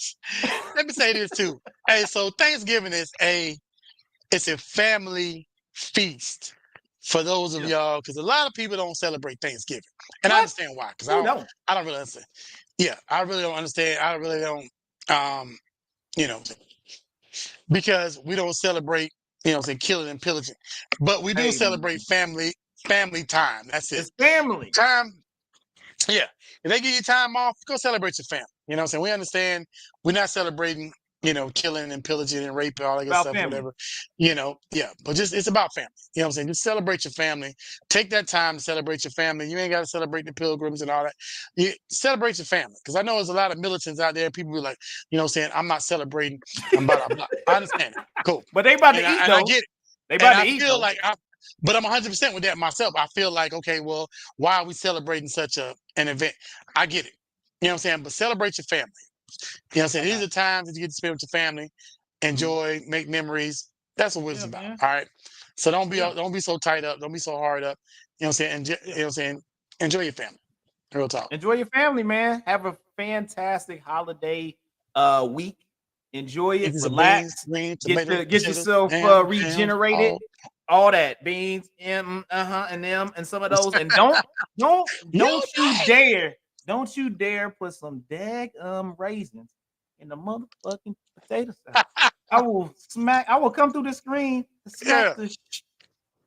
say this too. Hey, so Thanksgiving is it's a family feast for those of y'all, because a lot of people don't celebrate Thanksgiving, and I understand why. Because I don't really understand. Yeah, I really don't understand. I really don't. You know, because we don't celebrate, you know, say killing and pillaging, but we do celebrate family time. That's it. It's family time. Yeah, if they give you time off, go celebrate your family. You know what I'm saying? We understand we're not celebrating, you know, killing and pillaging and rape and all that good stuff, whatever. You know, yeah, but just it's about family. You know what I'm saying? Just celebrate your family. Take that time to celebrate your family. You ain't got to celebrate the pilgrims and all that. You celebrate your family, because I know there's a lot of militants out there. People be like, you know what I'm saying, I'm not celebrating. I'm blah, blah, blah. I understand it. Cool. But they about to eat, and though. I get it. They about to eat, I feel like but I'm 100% with that myself. I feel like, okay, well, why are we celebrating such an event? I get it. You know what I'm saying? But celebrate your family. You know what I'm saying? These are times that you get to spend with your family, enjoy, make memories. That's what it's about. Man. All right. So don't be so tight up. Don't be so hard up. You know what I'm saying? You know what I'm saying? Enjoy your family. Real talk. Enjoy your family, man. Have a fantastic holiday week. Enjoy it. Relax. Get yourself regenerated. All that beans, and them, and some of those. And don't you dare put some raisins in the motherfucking potato salad. I will come through the screen to smack the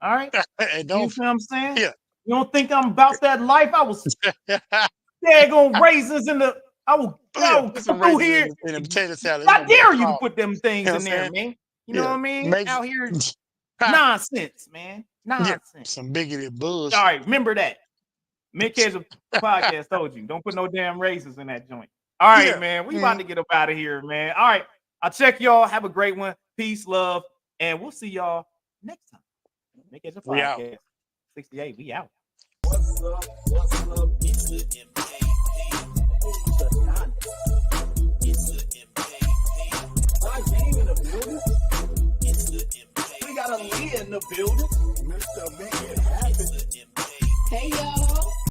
all right. You know what I'm saying? Yeah. You don't think I'm about that life? I was daggone raisins in the. I will come through here in a potato salad. I dare you to put them things in there, man. You know what I mean? Out here. Nonsense, man. Nonsense. Yeah, some bigoted bullshit. All right, remember that. Ketchup podcast told you, don't put no damn raisins in that joint. All right, man. We about to get up out of here, man. All right. I'll check y'all. Have a great one. Peace, love, and we'll see y'all next time. Ketchup podcast. 68. We out. What's up? What's up? It's the MVP. It's the MVP. My game in the building. It's the MVP. We got a lead in the building.